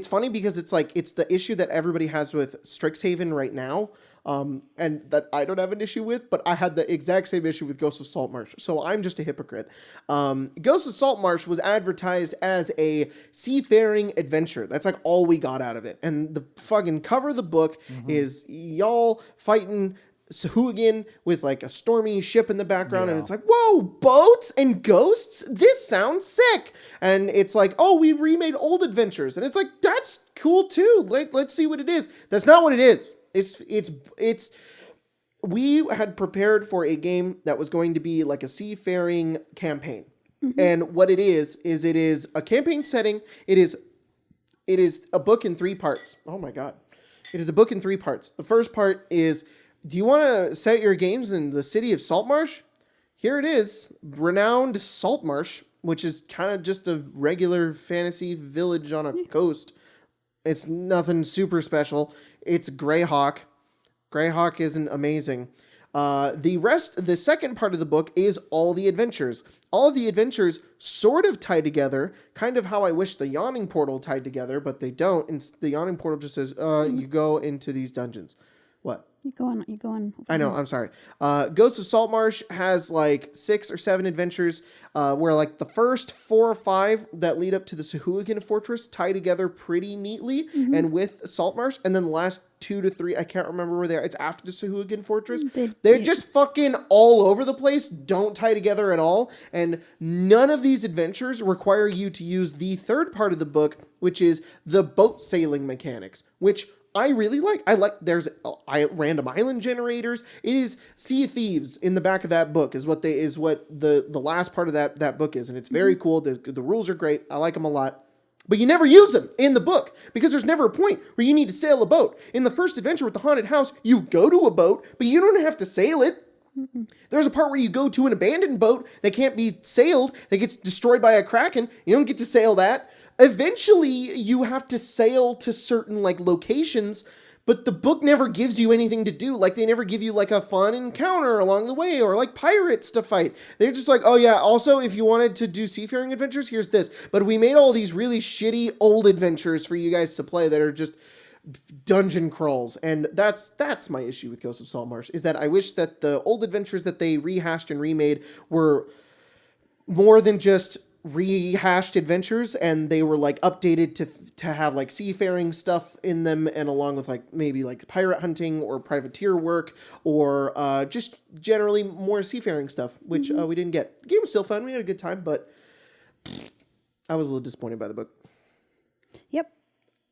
funny because it's like it's the issue that everybody has with Strixhaven right now, and that I don't have an issue with, but I had the exact same issue with Ghosts of Saltmarsh, so I'm just a hypocrite. Ghosts of Saltmarsh was advertised as a seafaring adventure. That's like all we got out of it, and the fucking cover of the book is y'all fighting Sahuagin with like a stormy ship in the background, and it's like, whoa, boats and ghosts? This sounds sick. And it's like, oh, we remade old adventures, and it's like, that's cool too. Let's see what it is. That's not what it is. It's we had prepared for a game that was going to be like a seafaring campaign. And what it is it is a campaign setting. It is a book in 3 parts. Oh my God. It is a book in 3 parts. The first part is, do you want to set your games in the city of Saltmarsh? Here it is, renowned Saltmarsh, which is kind of just a regular fantasy village on a coast. It's nothing super special. It's Greyhawk. Greyhawk isn't amazing. The second part of the book is all the adventures. All of the adventures sort of tie together, kind of how I wish the Yawning Portal tied together, but they don't. And the Yawning Portal just says, you go into these dungeons. What? You go on. I know, I'm sorry. Ghosts of Saltmarsh has like 6 or 7 adventures where like the first 4 or 5 that lead up to the Sahuagin Fortress tie together pretty neatly and with Saltmarsh, and then the last 2 to 3, I can't remember where they are. It's after the Sahuagin Fortress. They're just fucking all over the place, don't tie together at all, and none of these adventures require you to use the third part of the book, which is the boat sailing mechanics, which I really like. There's random island generators. It is Sea of Thieves in the back of that book is what the last part of that book is. And it's very cool. The rules are great. I like them a lot. But you never use them in the book because there's never a point where you need to sail a boat. In the first adventure with the haunted house, you go to a boat, but you don't have to sail it. There's a part where you go to an abandoned boat that can't be sailed, that gets destroyed by a kraken. You don't get to sail that. Eventually, you have to sail to certain like locations, but the book never gives you anything to do. Like, they never give you like a fun encounter along the way or like pirates to fight. They're just like, oh yeah, also if you wanted to do seafaring adventures, here's this. But we made all these really shitty old adventures for you guys to play that are just dungeon crawls. And that's my issue with Ghosts of Saltmarsh, is that I wish that the old adventures that they rehashed and remade were more than just rehashed adventures, and they were like updated to have like seafaring stuff in them, and along with like maybe like pirate hunting or privateer work, or just generally more seafaring stuff, which we didn't get. The game was still fun. We had a good time, but I was a little disappointed by the book. Yep.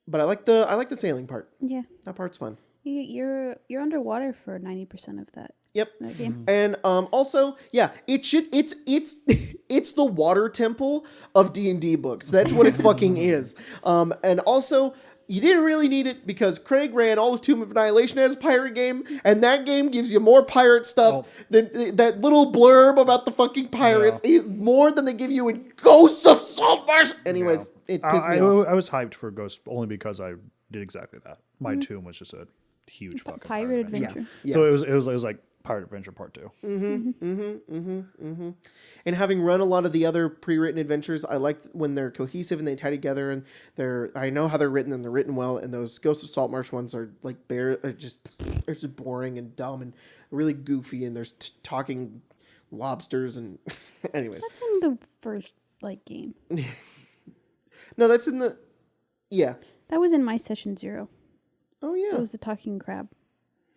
But I like the sailing part. Yeah. That part's fun. You're underwater for 90% of that. Yep. That game. And also, yeah, it's the water temple of D&D books. That's what it fucking is. And also, you didn't really need it because Craig ran all of Tomb of Annihilation as a pirate game, and that game gives you more pirate stuff than that little blurb about the fucking pirates, more than they give you in Ghosts of Saltmarsh. Anyways, it pissed me off. I was hyped for Ghosts only because I did exactly that. My tomb was just a huge fucking pirate adventure. Yeah. So it was like Pirate Adventure Part 2. And having run a lot of the other pre-written adventures, I like when they're cohesive and they tie together, and I know how they're written and they're written well. And those Ghosts of Saltmarsh ones are like they're just boring and dumb and really goofy, and there's talking lobsters and anyways. That's in the first game. No, that's in the That was in my session 0. Oh yeah, it was the talking crab.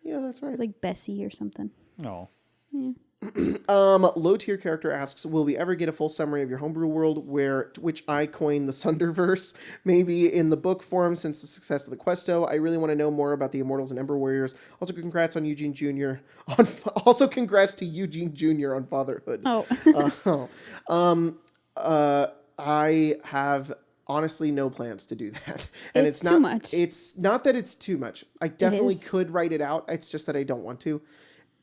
Yeah, that's right. It was like Bessie or something. Oh. Yeah. Low tier character asks, will we ever get a full summary of your homebrew world, which I coined the Sunderverse? Maybe in the book form since the success of the Questo. I really want to know more about the Immortals and Ember Warriors. Also, congrats on Eugene Jr. Also, congrats to Eugene Jr. on fatherhood. I have honestly no plans to do that, and it's not too much. It's not that it's too much. I definitely could write it out. It's just that I don't want to.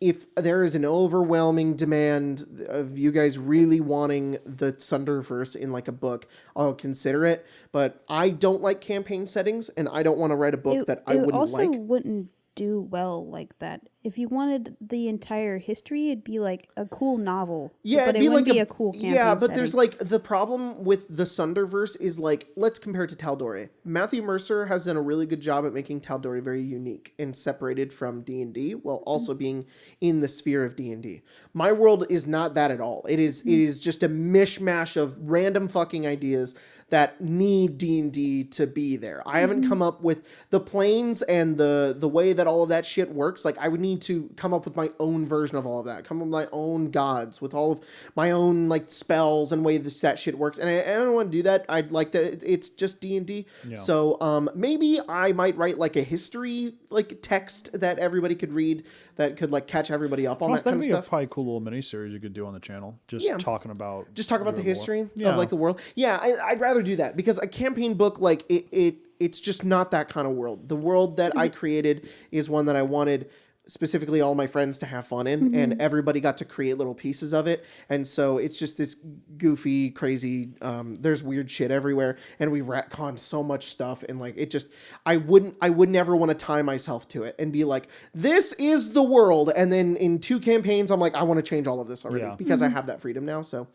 If there is an overwhelming demand of you guys really wanting the Sunderverse in like a book, I'll consider it. But I don't like campaign settings, and I don't want to write a book that I wouldn't like. It also wouldn't do well like that. If you wanted the entire history, it'd be like a cool novel. Yeah, but it'd be like a cool campaign but setting. there's like the problem with the Sunderverse is like, let's compare it to Tal'Dorei. Matthew Mercer has done a really good job at making Tal'Dorei very unique and separated from D&D while also being in the sphere of D&D. My world is not that at all. It is just a mishmash of random fucking ideas that need D&D to be there. I haven't come up with the planes and the way that all of that shit works. Like, I would need me to come up with my own version of all of that, come up with my own gods, with all of my own like spells and way that shit works. And I don't want to do that. I'd like that it's just D&D. Yeah. So maybe I might write like a history like text that everybody could read that could like catch everybody up on that kind of stuff. That'd be a probably cool little mini-series you could do on the channel. Just talking about the history of like the world. Yeah, I'd rather do that because a campaign book, like it's just not that kind of world. The world that I created is one that I wanted specifically all my friends to have fun in, and everybody got to create little pieces of it. And so it's just this goofy, crazy, there's weird shit everywhere, and we retconned so much stuff, and like it just I would never want to tie myself to it and be like, this is the world, and then in 2 campaigns I'm like, I want to change all of this already because I have that freedom now. So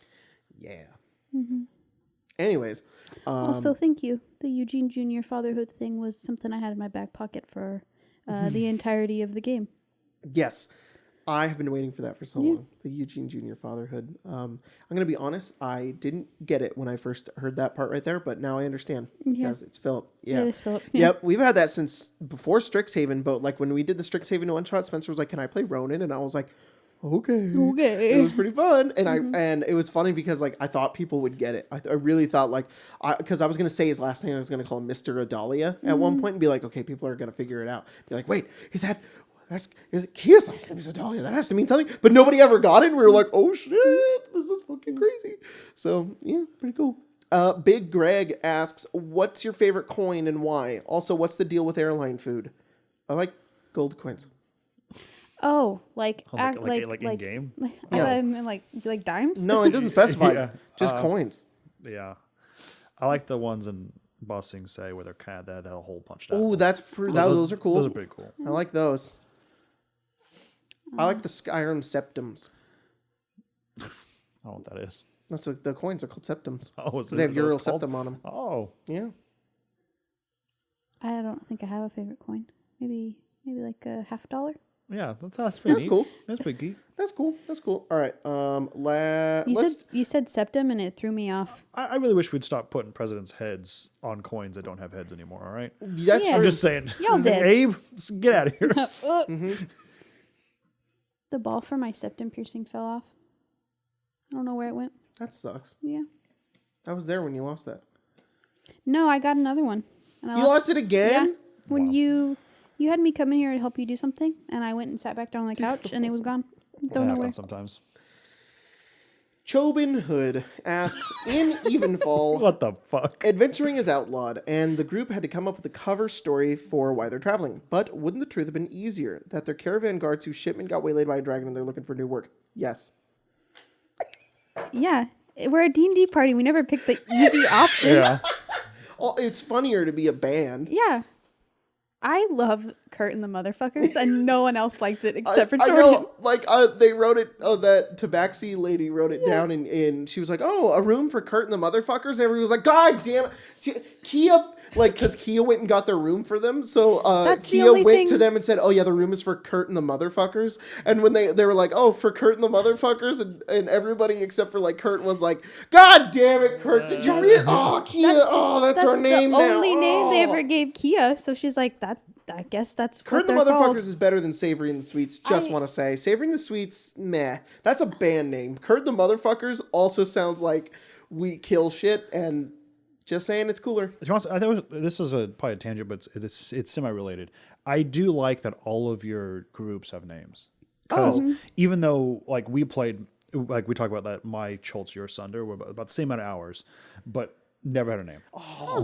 yeah. Anyways. Also, thank you. The Eugene Jr. fatherhood thing was something I had in my back pocket for the entirety of the game. Yes. I have been waiting for that for so long. The Eugene Jr. fatherhood. I'm going to be honest. I didn't get it when I first heard that part right there, but now I understand because it's Philip. Yeah. It is Philip. Yeah. Yep. We've had that since before Strixhaven, but like when we did the Strixhaven one-shot, Spencer was like, can I play Ronin? And I was like, okay. It was pretty fun. And and it was funny because like I thought people would get it. I really thought like, because I was going to say his last name, I was going to call him Mr. Adalia at one point and be like, okay, people are going to figure it out. Be like, wait, is it Kia's last name is Adalia? That has to mean something. But nobody ever got it. And we were like, oh shit, this is fucking crazy. So yeah, pretty cool. Big Greg asks, what's your favorite coin and why? Also, what's the deal with airline food? I like gold coins. Oh, like in game? Like dimes? No, it doesn't specify. Just coins. Yeah. I like the ones in Bossing Say where they're kind of that whole punched out. Oh, those are cool. Those are pretty cool. I like those. I like the Skyrim septums. I don't know what that is. That's the coins are called septums. Oh, they have Uriel septum on them. Oh. Yeah. I don't think I have a favorite coin. Maybe like a $50. Yeah, that's pretty neat. Cool. That's pretty neat. That's cool. All right. You said septum and it threw me off. I really wish we'd stop putting presidents' heads on coins that don't have heads anymore. All right. That's I'm just saying. Y'all did. Abe, get out of here. The ball for my septum piercing fell off. I don't know where it went. That sucks. Yeah. I was there when you lost that. No, I got another one. And you lost it again? Yeah. When you had me come in here to help you do something, and I went and sat back down on the couch, and it was gone. Don't know where. Sometimes. Chobin Hood asks, in Evenfall, what the fuck? Adventuring is outlawed, and the group had to come up with a cover story for why they're traveling. But wouldn't the truth have been easier? That they're caravan guards whose shipment got waylaid by a dragon and they're looking for new work. Yes. Yeah. We're a D&D party. We never picked the easy option. Yeah. It's funnier to be a band. Yeah. I love Kurt and the Motherfuckers, and no one else likes it except for Jordan. I know, like, they wrote it, that Tabaxi lady wrote it down, and she was like, oh, a room for Kurt and the Motherfuckers? And everyone was like, God damn it. Kia, like, because Kia went and got their room for them, so Kia went to them and said, oh, yeah, the room is for Kurt and the Motherfuckers. And when they were like, oh, for Kurt and the Motherfuckers, and everybody except for, like, Kurt was like, God damn it, Kurt, did you read? Oh, Kia, that's our name now. That's the only name they ever gave Kia, so she's like, I guess that's Kurt what the they're Motherfuckers called. is better than Savory and the Sweets. Just want to say, Savory and the Sweets, meh. That's a band name. Kurt the Motherfuckers also sounds like we kill shit, and just saying, it's cooler. I think this is probably a tangent, but it's semi-related. I do like that all of your groups have names. Because even though like we played, like we talked about that, my Schultz, your Sunder, were about the same amount of hours, but never had a name.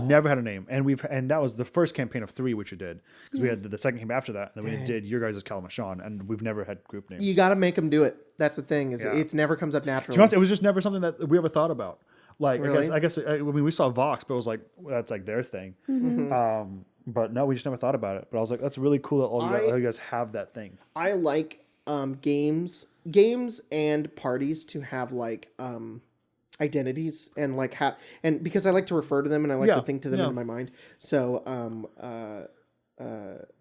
Never had a name. And that was the first campaign of 3 which we did. Because we had the second campaign after that. And then we did your guys' Kalamashon. And we've never had group names. You got to make them do it. That's the thing. It never comes up naturally. To be honest, it was just never something that we ever thought about. Like, really? I guess we saw Vox, but it was like, that's like their thing. But no, we just never thought about it. But I was like, that's really cool that all you guys have that thing. I like games and parties to have like identities and like and because I like to refer to them and I like to think to them in my mind. So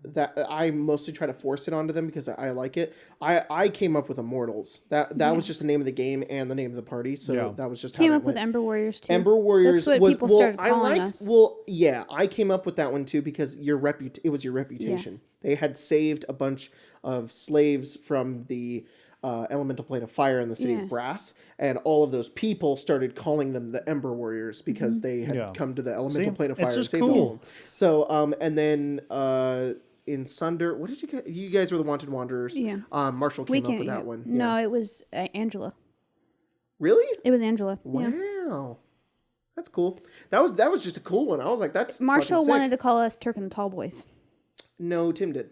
that I mostly try to force it onto them because I like it. I came up with Immortals. That was just the name of the game and the name of the party. So that was just came how up went. with Ember Warriors too. Ember Warriors That's what people started calling us. Well, yeah, I came up with that one too because it was your reputation. They had saved a bunch of slaves from the elemental plane of fire in the city of Brass, and all of those people started calling them the Ember Warriors because they had come to the elemental plane of fire and saved all of them. So, and then in Sunder, what did you guys? You guys were the Wanted Wanderers. Yeah. Marshall came up with that one. No, it was Angela. Really? It was Angela. Wow. Yeah. That's cool. That was just a cool one. I was like, that's Marshall wanted to call us Turk and the Tall Boys. No, Tim did.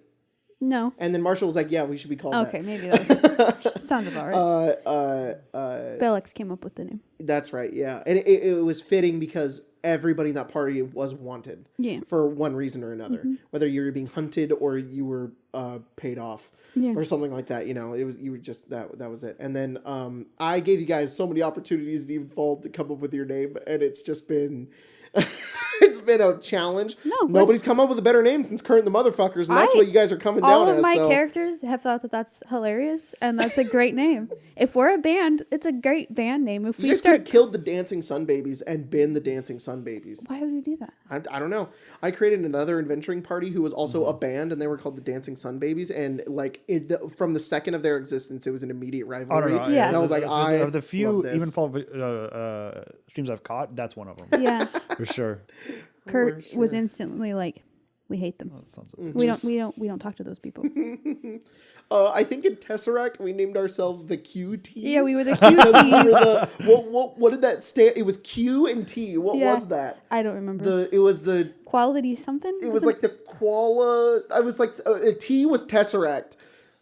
No. And then Marshall was like, yeah, we should be called that. Okay, maybe that sounds about right. Bellix came up with the name. That's right, yeah. And it was fitting because everybody in that party was wanted. Yeah. For one reason or another. Mm-hmm. Whether you were being hunted or you were paid off. Yeah. Or something like that. You were just, that was it. And then I gave you guys so many opportunities in Evenfold to come up with your name, and it's just been... It's been a challenge. Nobody's come up with a better name since Current the Motherfuckers, and that's what you guys are coming down as. All of my characters have thought that that's hilarious, and that's a great name. If we're a band, it's a great band name. If you guys could have killed the Dancing Sun Babies and been the Dancing Sun Babies. Why would you do that? I don't know. I created another adventuring party who was also a band, and they were called the Dancing Sun Babies, and like from the second of their existence, it was an immediate rivalry. Oh, no, yeah. And I was like, of the few Evenfold streams I've caught, that's one of them. Yeah. For sure. Kurt was instantly like, "We hate them. We don't talk to those people." I think in Tesseract we named ourselves the QTs. Yeah, we were the QTs. What did that stand? It was Q and T. What was that? I don't remember. It was the quality something. It was like the quala. I was like T was Tesseract.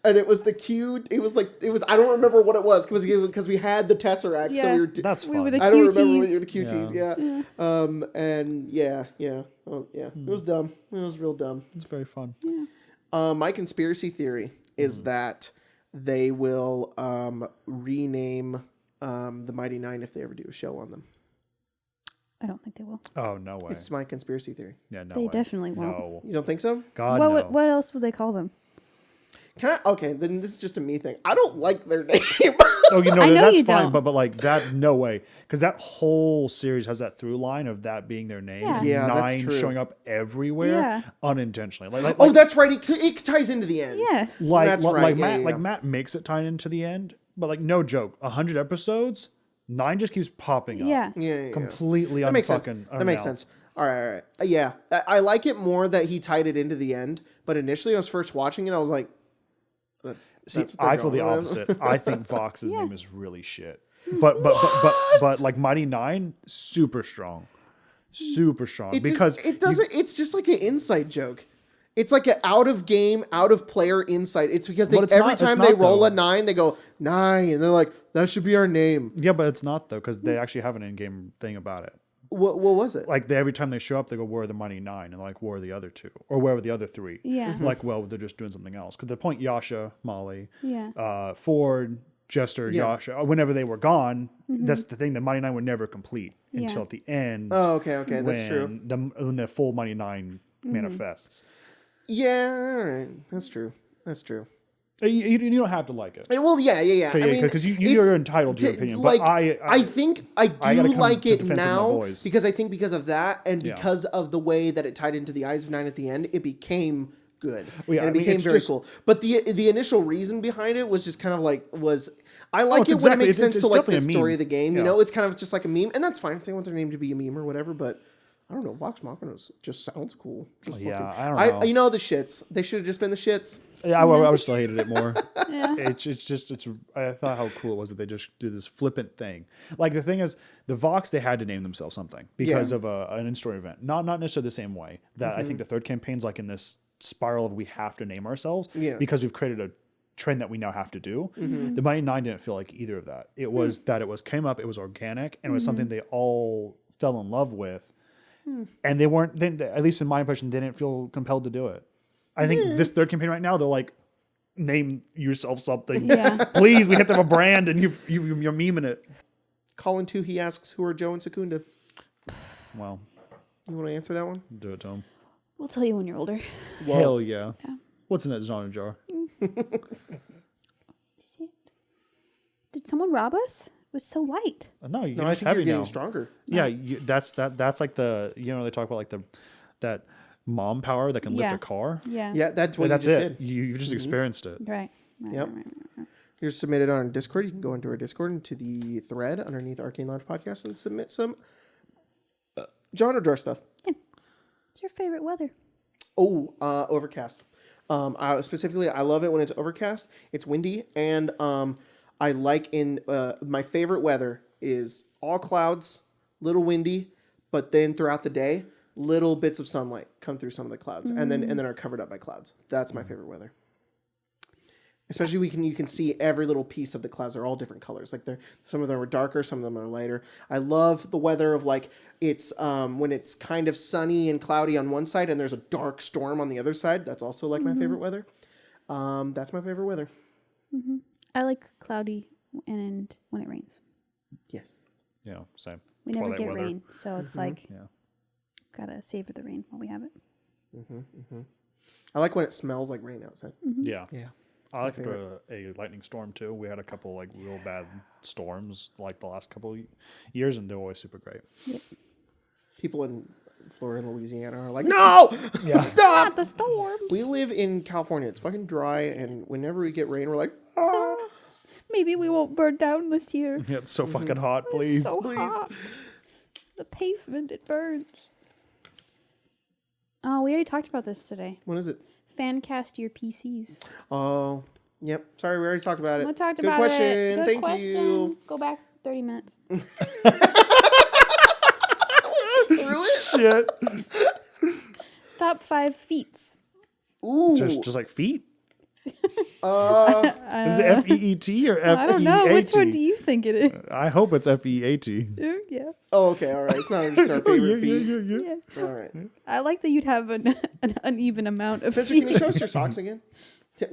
And it was the Q. It was. I don't remember what it was because we had the Tesseract. Yeah. So we were. That's fun. We were the QTs. I don't remember what you were the QTs. Yeah. And yeah. Oh yeah. It was dumb. It was real dumb. It's very fun. Yeah. My conspiracy theory is that they will rename the Mighty Nine if they ever do a show on them. I don't think they will. Oh no way. It's my conspiracy theory. Yeah, no. They definitely won't. No. You don't think so? God, no. What else would they call them? Okay, then this is just a me thing. I don't like their name. Oh, I know that's you fine, don't. but like that, no way, because that whole series has that through line of that being their name. Yeah, that's Nine true. showing up everywhere unintentionally. Like, that's right. It ties into the end. Yes. Like right. Matt makes it tie into the end, but like no joke, 100 episodes, 9 just keeps popping up. Yeah. Completely That makes sense. unfucking. That makes sense. All right. Yeah, I like it more that he tied it into the end. But initially, I was first watching it, I was like. I feel the opposite. I think Vox's name is really shit. But like Mighty Nine, super strong. Because it doesn't. It's just like an inside joke. It's like an out of game, out of player insight. It's because every time they roll a 9, they go 9, and they're like, that should be our name. Yeah, but it's not though, because they actually have an in-game thing about it. What was it? Like every time they show up, they go, "Where are the Mighty Nine?" And like, "Where are the other 2? Or where are the other 3?" Yeah. Like, well, they're just doing something else. Because the point, Yasha, Molly, Yeah. Ford, Jester, Yasha, whenever they were gone, that's the thing. The Mighty Nine would never complete until at the end. Oh, okay, that's true. When the full Mighty Nine manifests. Yeah, all right, that's true. You don't have to like it. Well, yeah. I mean, because you're entitled to your opinion. Like, but I think I do like it now because because of that, and because of the way that it tied into the Eyes of Nine at the end, it became good. Well, and it became very cool. But the initial reason behind it was just kind of like I like it when it makes sense to like the story of the game. You know, it's kind of just like a meme, and that's fine if they want their name to be a meme or whatever. But I don't know. Vox Machina just sounds cool. I don't know. You know the shits. They should have just been the shits. Yeah, I would still hated it more. Yeah. I thought how cool it was that they just do this flippant thing. Like the thing is, the Vox, they had to name themselves something because of an in-story event. Not necessarily the same way that I think the third campaign's like in this spiral of we have to name ourselves because we've created a trend that we now have to do. The Mighty Nine didn't feel like either of that. It was that it came up, it was organic, and it was something they all fell in love with. And they weren't, at least in my impression, they didn't feel compelled to do it. I think this third campaign right now, they're like, name yourself something. Yeah. Please, we have to have a brand, and you're memeing it. Colin 2, he asks, who are Joe and Secunda? Well. You want to answer that one? Do it to him. We'll tell you when you're older. Hell yeah. Yeah. What's in that genre jar? Did someone rob us? It was so light. No, you're No, just I think heavy you're getting now. stronger. Yeah, that's like the they talk about like that mom power that can lift a car. Yeah. Yeah, that's what That's you just it. did. You just experienced it. Right. Yep. You're submitted on Discord. You can go into our Discord, into the thread underneath Arcane Launch Podcast, and submit some genre jar stuff. Yeah. What's your favorite weather? Oh, overcast. Specifically, I love it when it's overcast. It's windy, and I like my favorite weather is all clouds, little windy, but then throughout the day, little bits of sunlight come through some of the clouds, and then are covered up by clouds. That's my favorite weather. Especially you can see every little piece of the clouds. They're all different colors. Like some of them are darker, some of them are lighter. I love the weather of like it's when it's kind of sunny and cloudy on one side and there's a dark storm on the other side. That's also like my favorite weather. That's my favorite weather. Mm-hmm. I like cloudy and when it rains. Yes. Yeah, same. We never Twilight get weather. rain, so it's gotta savor the rain while we have it. I like when it smells like rain outside. Yeah. Yeah. I like a lightning storm too. We had a couple like real bad storms like the last couple of years, and they're always super great. Yep. People in Florida and Louisiana are like, no, stop. Not the storms. We live in California. It's fucking dry, and whenever we get rain, we're like, Maybe we won't burn down this year. Yeah, it's so fucking hot. Please, It's so please. hot. The pavement, it burns. Oh, we already talked about this today. What is it? Fan cast your PCs. Oh, yep. Sorry, we already talked about it. We talked Good about question. it. Good Thank question. you. Go back 30 minutes. Through it? Shit. Top 5 feats. Ooh. Just like feet. Is it FEET or FEAT? I don't know. Which one do you think it is? I hope it's FEAT. Yeah. Oh, okay. All right. It's not just our favorite feet. Yeah. All right. I like that you'd have an uneven amount of Spencer, feet. can you show us your socks again? Goofy.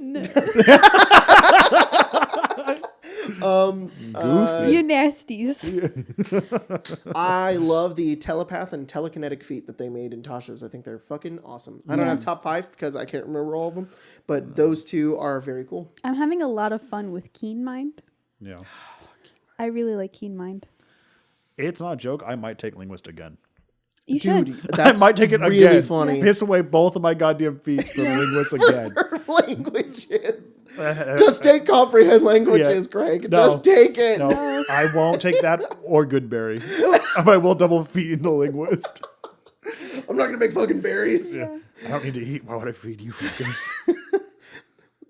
You nasties. I love the telepath and telekinetic feet that they made in Tasha's. I think they're fucking awesome. I don't have top 5 because I can't remember all of them, but those two are very cool. I'm having a lot of fun with Keen Mind. Yeah. I really like Keen Mind. It's not a joke. I might take linguist again. You Dude, should. that's I might take it really again. funny. Piss away both of my goddamn feet from linguist again. Languages. Just take comprehend languages, Greg. No. Just take it. No, I won't take that or Goodberry. I will double feed in the linguist. I'm not going to make fucking berries. Yeah. I don't need to eat. Why would I feed you fuckers?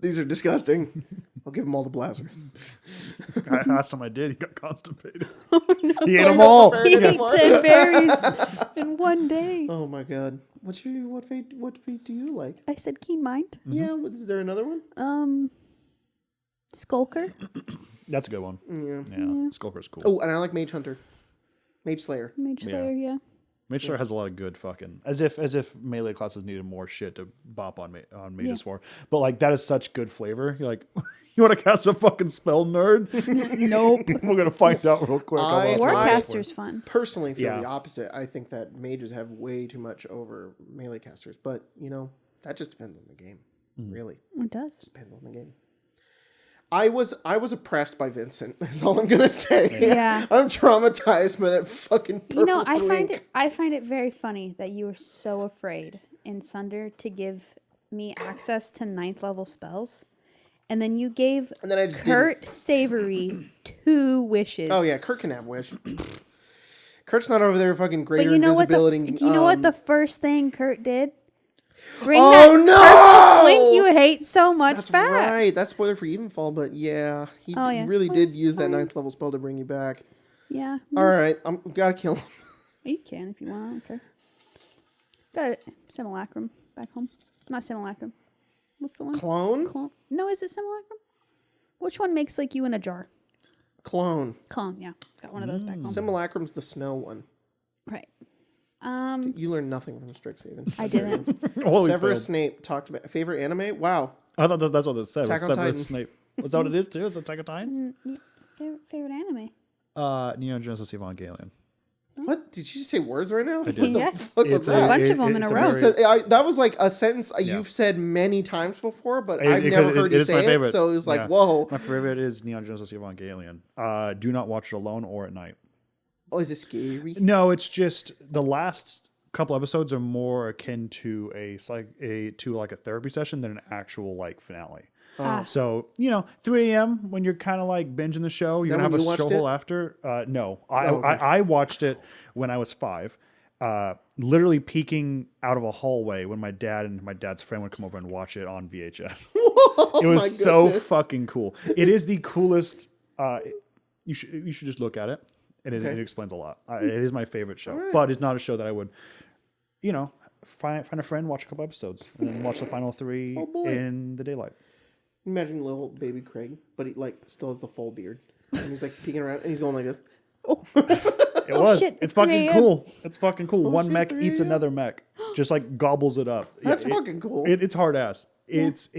These are disgusting. I'll give him all the blasters. Last time I did, he got constipated. No, He ate them all. he ate 10 berries in one day. Oh my god. What fate do you like? I said Keen Mind. Yeah, is there another one? Skulker. That's a good one. Yeah. Skulker's cool. Oh, and I like Mage Hunter. Mage Slayer. Mage Slayer, yeah. Mage Slayer has a lot of good fucking as if melee classes needed more shit to bop on mages for. But like that is such good flavor. You're like, you want to cast a fucking spell, nerd? Nope. We're gonna find out real quick. Warcaster's fun. Personally feel the opposite. I think that mages have way too much over melee casters. But, that just depends on the game. Really. It does. Depends on the game. I was oppressed by Vincent. Is all I'm gonna say. Yeah. I'm traumatized by that fucking purple twink. I find it very funny that you were so afraid in Sunder to give me access to 9th level spells, and then you gave Kurt Savory 2 wishes. Oh yeah, Kurt can have wish. Kurt's not over there fucking greater But you know invisibility. do you know what the first thing Kurt did? Bring no! purple twink you hate so much That's back. right. That's spoiler for Evenfall, but yeah, he really did use that 9th level spell to bring you back. Yeah. All right, I'm gotta kill him. You can if you want. I don't care. Got a simulacrum back home. Not simulacrum. What's the one? Clone? No, is it simulacrum? Which one makes like you in a jar? Clone. Clone, yeah. Got one of those back home. Simulacrum's the snow one. Right. You learned nothing from Strixhaven. I didn't. Severus Snape talked about favorite anime. Wow. I thought that's what it said. Attack on Severus Titan. Snape. Was that what it is too? Is it Attack on Titan? Favorite anime? Neon Genesis Evangelion. Oh, What did you say? Words right now? I did. Yeah. What the fuck was a that? bunch of them in a row. That was like a sentence you've said many times before, but I've never heard you say it. So it was like, whoa. My favorite is Neon Genesis Evangelion. Do not watch it alone or at night. Oh, is it scary? No, it's just the last couple episodes are more akin to a therapy session than an actual like finale. So 3 a.m. when you're kind of like binging the show, you don't have a show hole after. No, I watched it when I was 5. Literally peeking out of a hallway when my dad and my dad's friend would come over and watch it on VHS. It was so fucking cool. It is the coolest. You should just look at it, and it explains a lot. It is my favorite show, but it's not a show that I would, find a friend, watch a couple episodes, and then watch the final 3 in the daylight. Imagine little baby Craig, but he like still has the full beard, and he's like peeking around, and he's going like this. It was. Shit, it's fucking cool. It's fucking cool. One mech eats another mech, just like gobbles it up. That's fucking cool. It's hard ass. It's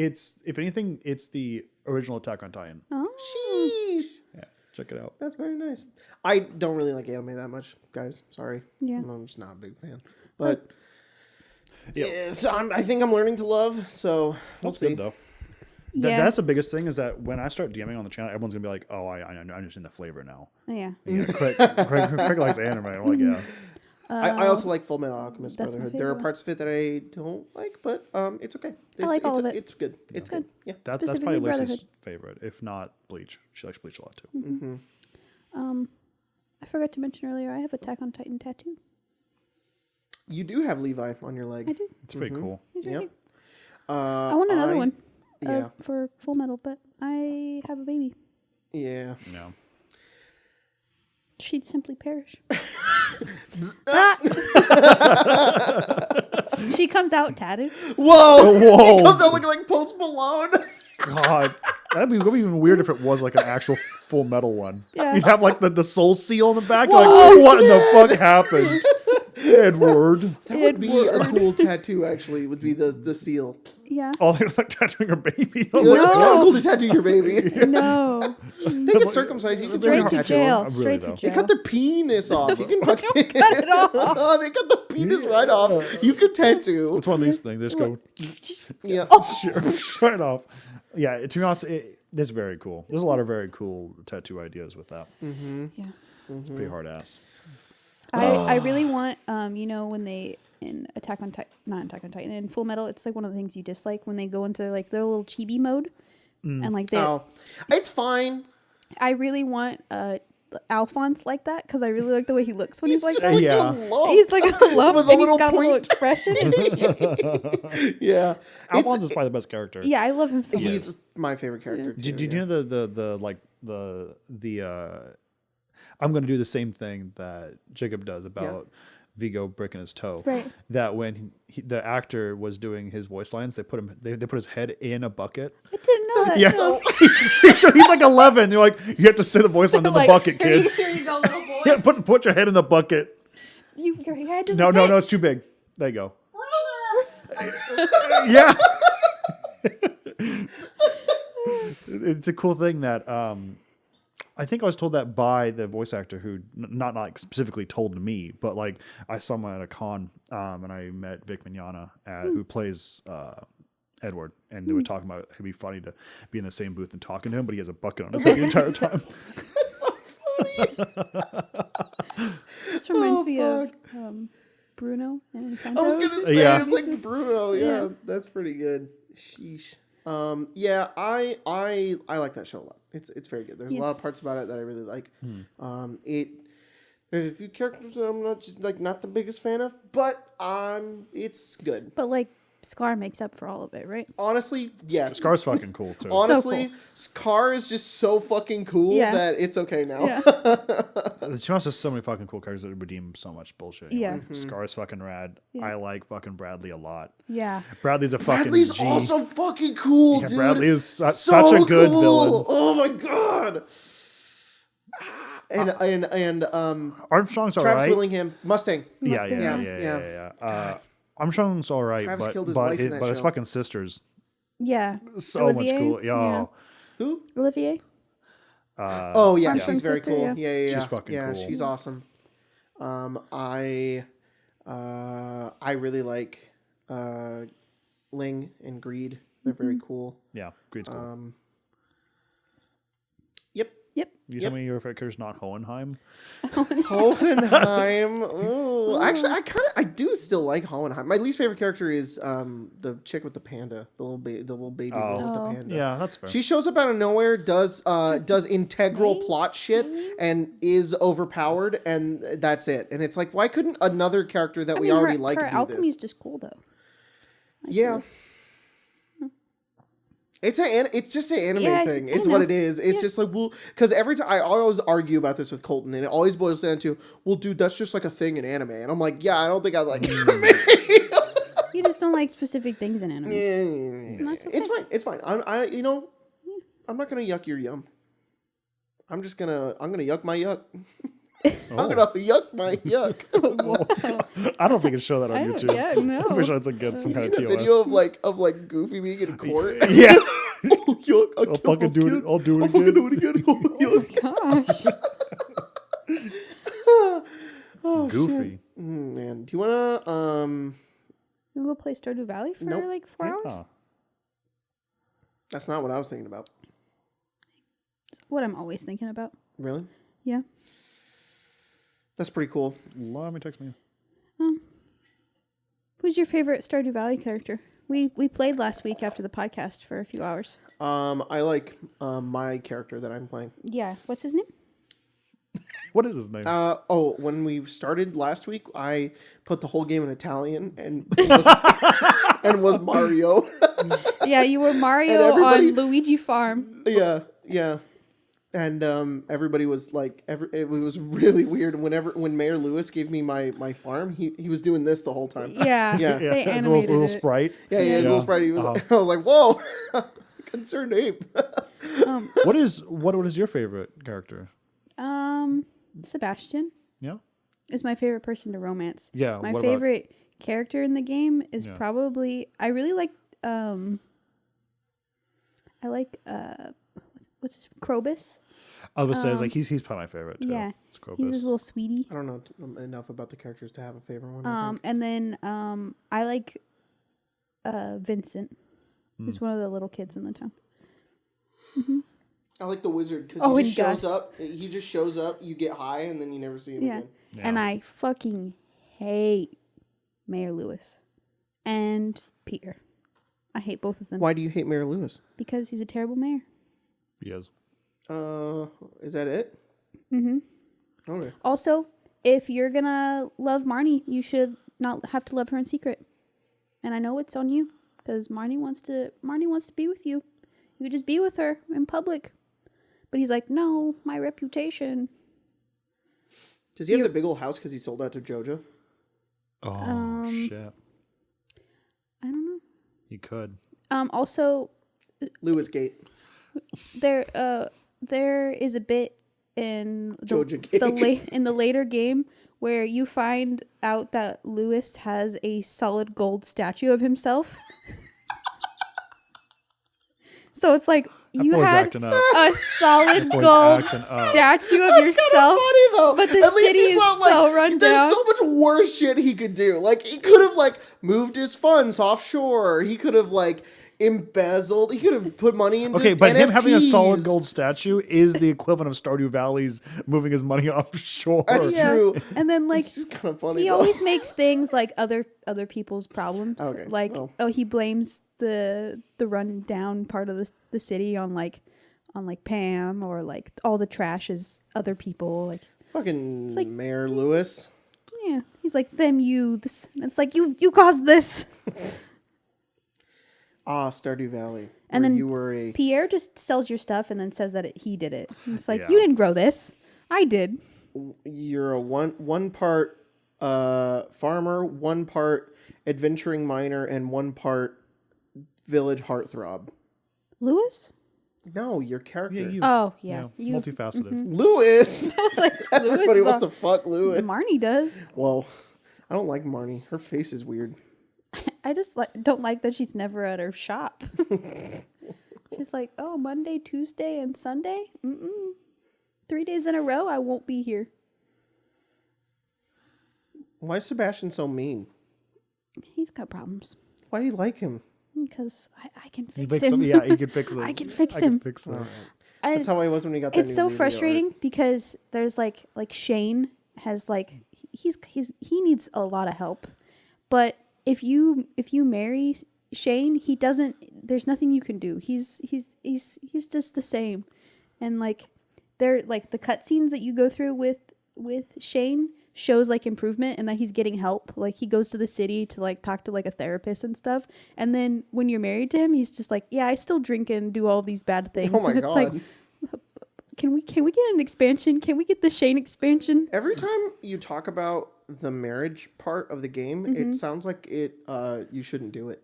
if anything, it's the original Attack on Titan. Oh, sheesh. Yeah, check it out. That's very nice. I don't really like anime that much, guys. Sorry. Yeah, I'm just not a big fan. But so I think I'm learning to love. So we'll see. Good though. That's the biggest thing is that when I start DMing on the channel, everyone's gonna be like, "Oh, I understand the flavor now." Yeah. Craig likes anime. I'm like, yeah. I also like Full Metal Alchemist Brotherhood. There are parts of it that I don't like, but it's okay. I like all of it. It's good. It's good. Yeah. That's probably Lacey's favorite, if not Bleach. She likes Bleach a lot too. Mm-hmm. I forgot to mention earlier, I have Attack on Titan tattoo. You do have Levi on your leg. I do. It's pretty cool. Yep. I want another one. Yeah. For Full Metal, but I have a baby. Yeah. No. She'd simply perish. She comes out tatted. Whoa! She comes out looking like Post Malone. God, that'd be even weird if it was like an actual Full Metal one. Yeah. You'd have like the soul seal on the back. Whoa, like, what in the fuck happened? Edward. That would be a cool tattoo, actually, would be the seal. Yeah. Oh, they're like tattooing her baby. I was like, how cool to tattoo your baby. No. They get circumcised. You can Straight to jail. Straight to jail. They cut their penis off. You can fucking cut it off. They cut the penis right off. You could tattoo. It's one of these things. They just go right off. Yeah, to be honest, it's very cool. There's a lot of very cool tattoo ideas with that. Mm-hmm. Yeah. It's pretty hard ass. I really want, when they in not Attack on Titan, in Full Metal, it's like one of the things you dislike when they go into like their little chibi mode, and like they. Oh, it's fine. I really want Alphonse like that because I really like the way he looks when he's like that. He's like a lump and he's got a little expression. Yeah, Alphonse is probably the best character. Yeah, I love him so much. He's my favorite character. Yeah. Did you know the I'm going to do the same thing that Jacob does about Vigo breaking his toe. Right. That when the actor was doing his voice lines, they put his head in a bucket. I didn't know that. Yeah. So he's like 11. They're like, you have to say the voice line in the bucket, kid. Here you go, little boy. Yeah, put your head in the bucket. Your head doesn't No, it's too big. There you go. Yeah. It's a cool thing that I think I was told that by the voice actor who not like specifically told me, but like I saw him at a con and I met Vic Mignogna who plays Edward, and they were talking about it'd be funny to be in the same booth and talking to him, but he has a bucket on his head the entire time. That's so funny. This reminds me of Bruno and Encanto. I was gonna say it's like Bruno. Yeah, that's pretty good. Sheesh. Yeah, I like that show a lot. It's very good. There's a lot of parts about it that I really like. There's a few characters that I'm not the biggest fan of, but it's good. But like Scar makes up for all of it, right? Honestly, yes. Scar's fucking cool too. Honestly, so cool. Scar is just so fucking cool that it's okay now. Yeah. There's so many fucking cool characters that redeem so much bullshit. Yeah. Scar's fucking rad. Yeah. I like fucking Bradley a lot. Yeah. Bradley's Bradley's also fucking cool, dude. Bradley is such a good villain. Oh my god. And Armstrong's Travis alright. Willingham, Mustang. Yeah. Armstrong's alright, Travis killed his but wife in that his show. fucking sisters. Yeah. So much cool. Yeah. Who? Olivier? Oh yeah, Armstrong's she's very sister, cool. yeah. Yeah. She's fucking cool. She's awesome. I really like Ling and Greed. They're very cool. Yeah, Greed's cool. Yep. You tell me your favorite character's not Hohenheim? Hohenheim. Ooh. Actually, I do still like Hohenheim. My least favorite character is the chick with the panda, the little baby girl with the panda. Yeah, that's fair. She shows up out of nowhere, does integral plot shit, and is overpowered, and that's it. And it's like, why couldn't another character that we already like her do alchemy is this? just cool though. Yeah. It's just an anime thing. It's what it is. It's just like, well, because every time I always argue about this with Colton, and it always boils down to, well, dude, that's just like a thing in anime. And I'm like, yeah, I don't think I like anime. You just don't like specific things in anime. Yeah. That's okay. It's fine. I'm not gonna yuck your yum. I'm gonna yuck my yuck. I'm gonna yuck my yuck. I don't know if we can show that on YouTube. Yeah, no. I wish I'd get some kind of See the TOS. video of like Goofy being in court. Yeah. Oh, yuck! I'll fucking do it. I'll do it I'll again. fucking do it again. Oh, yuck. Gosh. Oh, Goofy. shit. Man, do you wanna You go play Stardew Valley for like 4 hours? Yeah. That's not what I was thinking about. It's what I'm always thinking about. Really? Yeah. That's pretty cool. Let me text me. Who's your favorite Stardew Valley character? We played last week after the podcast for a few hours. I like my character that I'm playing. Yeah. What's his name? What is his name? When we started last week, I put the whole game in Italian and was Mario. Yeah, you were Mario on Luigi Farm. Yeah. And everybody was like, it was really weird. When Mayor Lewis gave me my farm, he was doing this the whole time. Yeah, Yeah. They The animated little it. sprite. Yeah, his little sprite. He was like, I was like, whoa, concerned ape. What is your favorite character? Sebastian Yeah. is my favorite person to romance. Yeah. My what favorite character in the game is Yeah. probably I really like what's his Krobus. I was say like he's probably my favorite too. Yeah, It's Krobus. he's his little sweetie. I don't know enough about the characters to have a favorite one. I think. And then I like Vincent, who's one of the little kids in the town. Mm-hmm. I like the wizard because Oh, he just and shows Gus. up. He just shows up. You get high, and then you never see him again. Yeah. And I fucking hate Mayor Lewis and Peter. I hate both of them. Why do you hate Mayor Lewis? Because he's a terrible mayor. He is. Is that it? Mm-hmm. Okay. Also, if you're gonna love Marnie, you should not have to love her in secret. And I know it's on you because Marnie wants to be with you. You could just be with her in public. But he's like, no, my reputation. Does he have the big old house because he sold out to JoJo? Oh shit. I don't know. He could. Also, Lewis Gate. there is a bit in in the later game where you find out that Lewis has a solid gold statue of himself. So it's like you had a solid gold statue of yourself. Funny though, but the city is so run There's down. so much worse shit he could do. Like he could have moved his funds offshore. He could have embezzled. He could have put money into but NFTs. him having a solid gold statue is the equivalent of Stardew Valley's moving his money offshore. That's true. And then It's kind of funny. he though. always makes things like other people's problems. Okay. He blames the run down part of the city on Pam, or all the trash is other people. Fucking like- Mayor Lewis. Yeah, he's like them youths. It's like you caused this. Stardew Valley. And then you were a Pierre just sells your stuff and then says that he did it. And it's like, Yeah. you didn't grow this. I did. you're a one part farmer, one part adventuring miner, and one part village heartthrob. Lewis? No, your character. Yeah, you. Oh, yeah. You, Multifaceted. Lewis. I was like, Everybody Lewis. wants to fuck Lewis. Marnie does. Well, I don't like Marnie. Her face is weird. I just don't like that she's never at her shop. She's like, oh, Monday, Tuesday, and Sunday? 3 days in a row, I won't be here. Why is Sebastian so mean? He's got problems. Why do you like him? Because I can fix him. Yeah, he can fix him. I can fix him. That's how I was when we got that. It's so frustrating because there's like Shane has like he needs a lot of help, but if you marry Shane, he doesn't. There's nothing you can do. He's just the same, and like they're like the cutscenes that you go through with Shane shows like improvement and that he's getting help. Like he goes to the city to like talk to like a therapist and stuff. And then when you're married to him, he's just like, yeah, I still drink and do all these bad things. Oh my and it's God. like, can we get an expansion? Can we get the Shane expansion? Every time you talk about the marriage part of the game, it sounds like you shouldn't do it.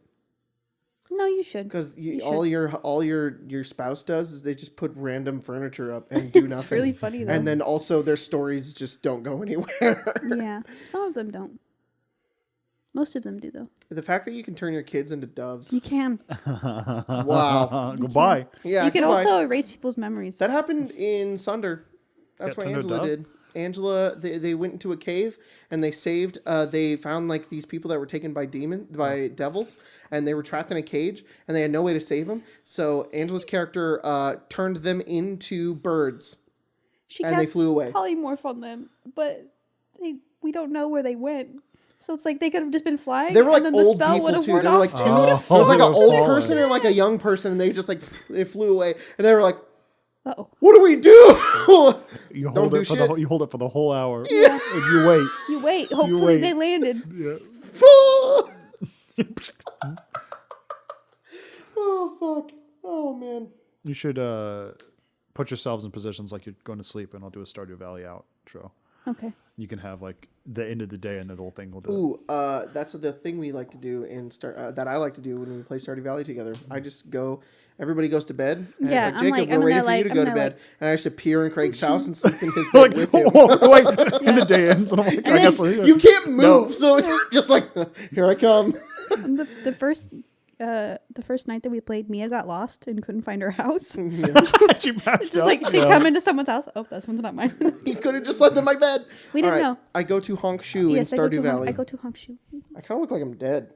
No, you should. Because all your spouse does is they just put random furniture up and do nothing. It's really funny though. And then also their stories just don't go anywhere. Yeah, some of them don't. Most of them do though. The fact that you can turn your kids into doves. You can. Wow. Goodbye. Yeah. You can also erase people's memories. That happened in Sunder. That's what Angela did. Angela, they went into a cave and they saved. They found like these people that were taken by devils, and they were trapped in a cage, and they had no way to save them. So Angela's character turned them into birds, and they flew away. Polymorph on them, but we don't know where they went. So it's like they could have just been flying. They were like and old the spell people too. worn There were like off. two. There was like an old person and like a young person, and they just like they flew away, and they were like, Uh-oh. "What do we do?" You hold it for the whole hour. Yeah. And you wait. You wait. Hopefully they landed. Yeah. Oh fuck! Oh man! You should put yourselves in positions like you're going to sleep, and I'll do a Stardew Valley outro. Okay. You can have like the end of the day, and the whole thing will do. Ooh, that's the thing we like to do that I like to do when we play Stardew Valley together. I just go. Everybody goes to bed. And it's like, Jacob, we're waiting for you to go to bed. And I just appear in Craig's house and sleep in his bed with him. Wait, and the day ends, and I'm like, I guess you can't move, so it's just like, here I come. The first night that we played, Mia got lost and couldn't find her house. She passed It's just like she'd come into someone's house. Oh, this one's not mine. He could have just slept in my bed. We didn't know. I go to Honk Shu in Stardew Valley. I go to Honk Shu. I kind of look like I'm dead.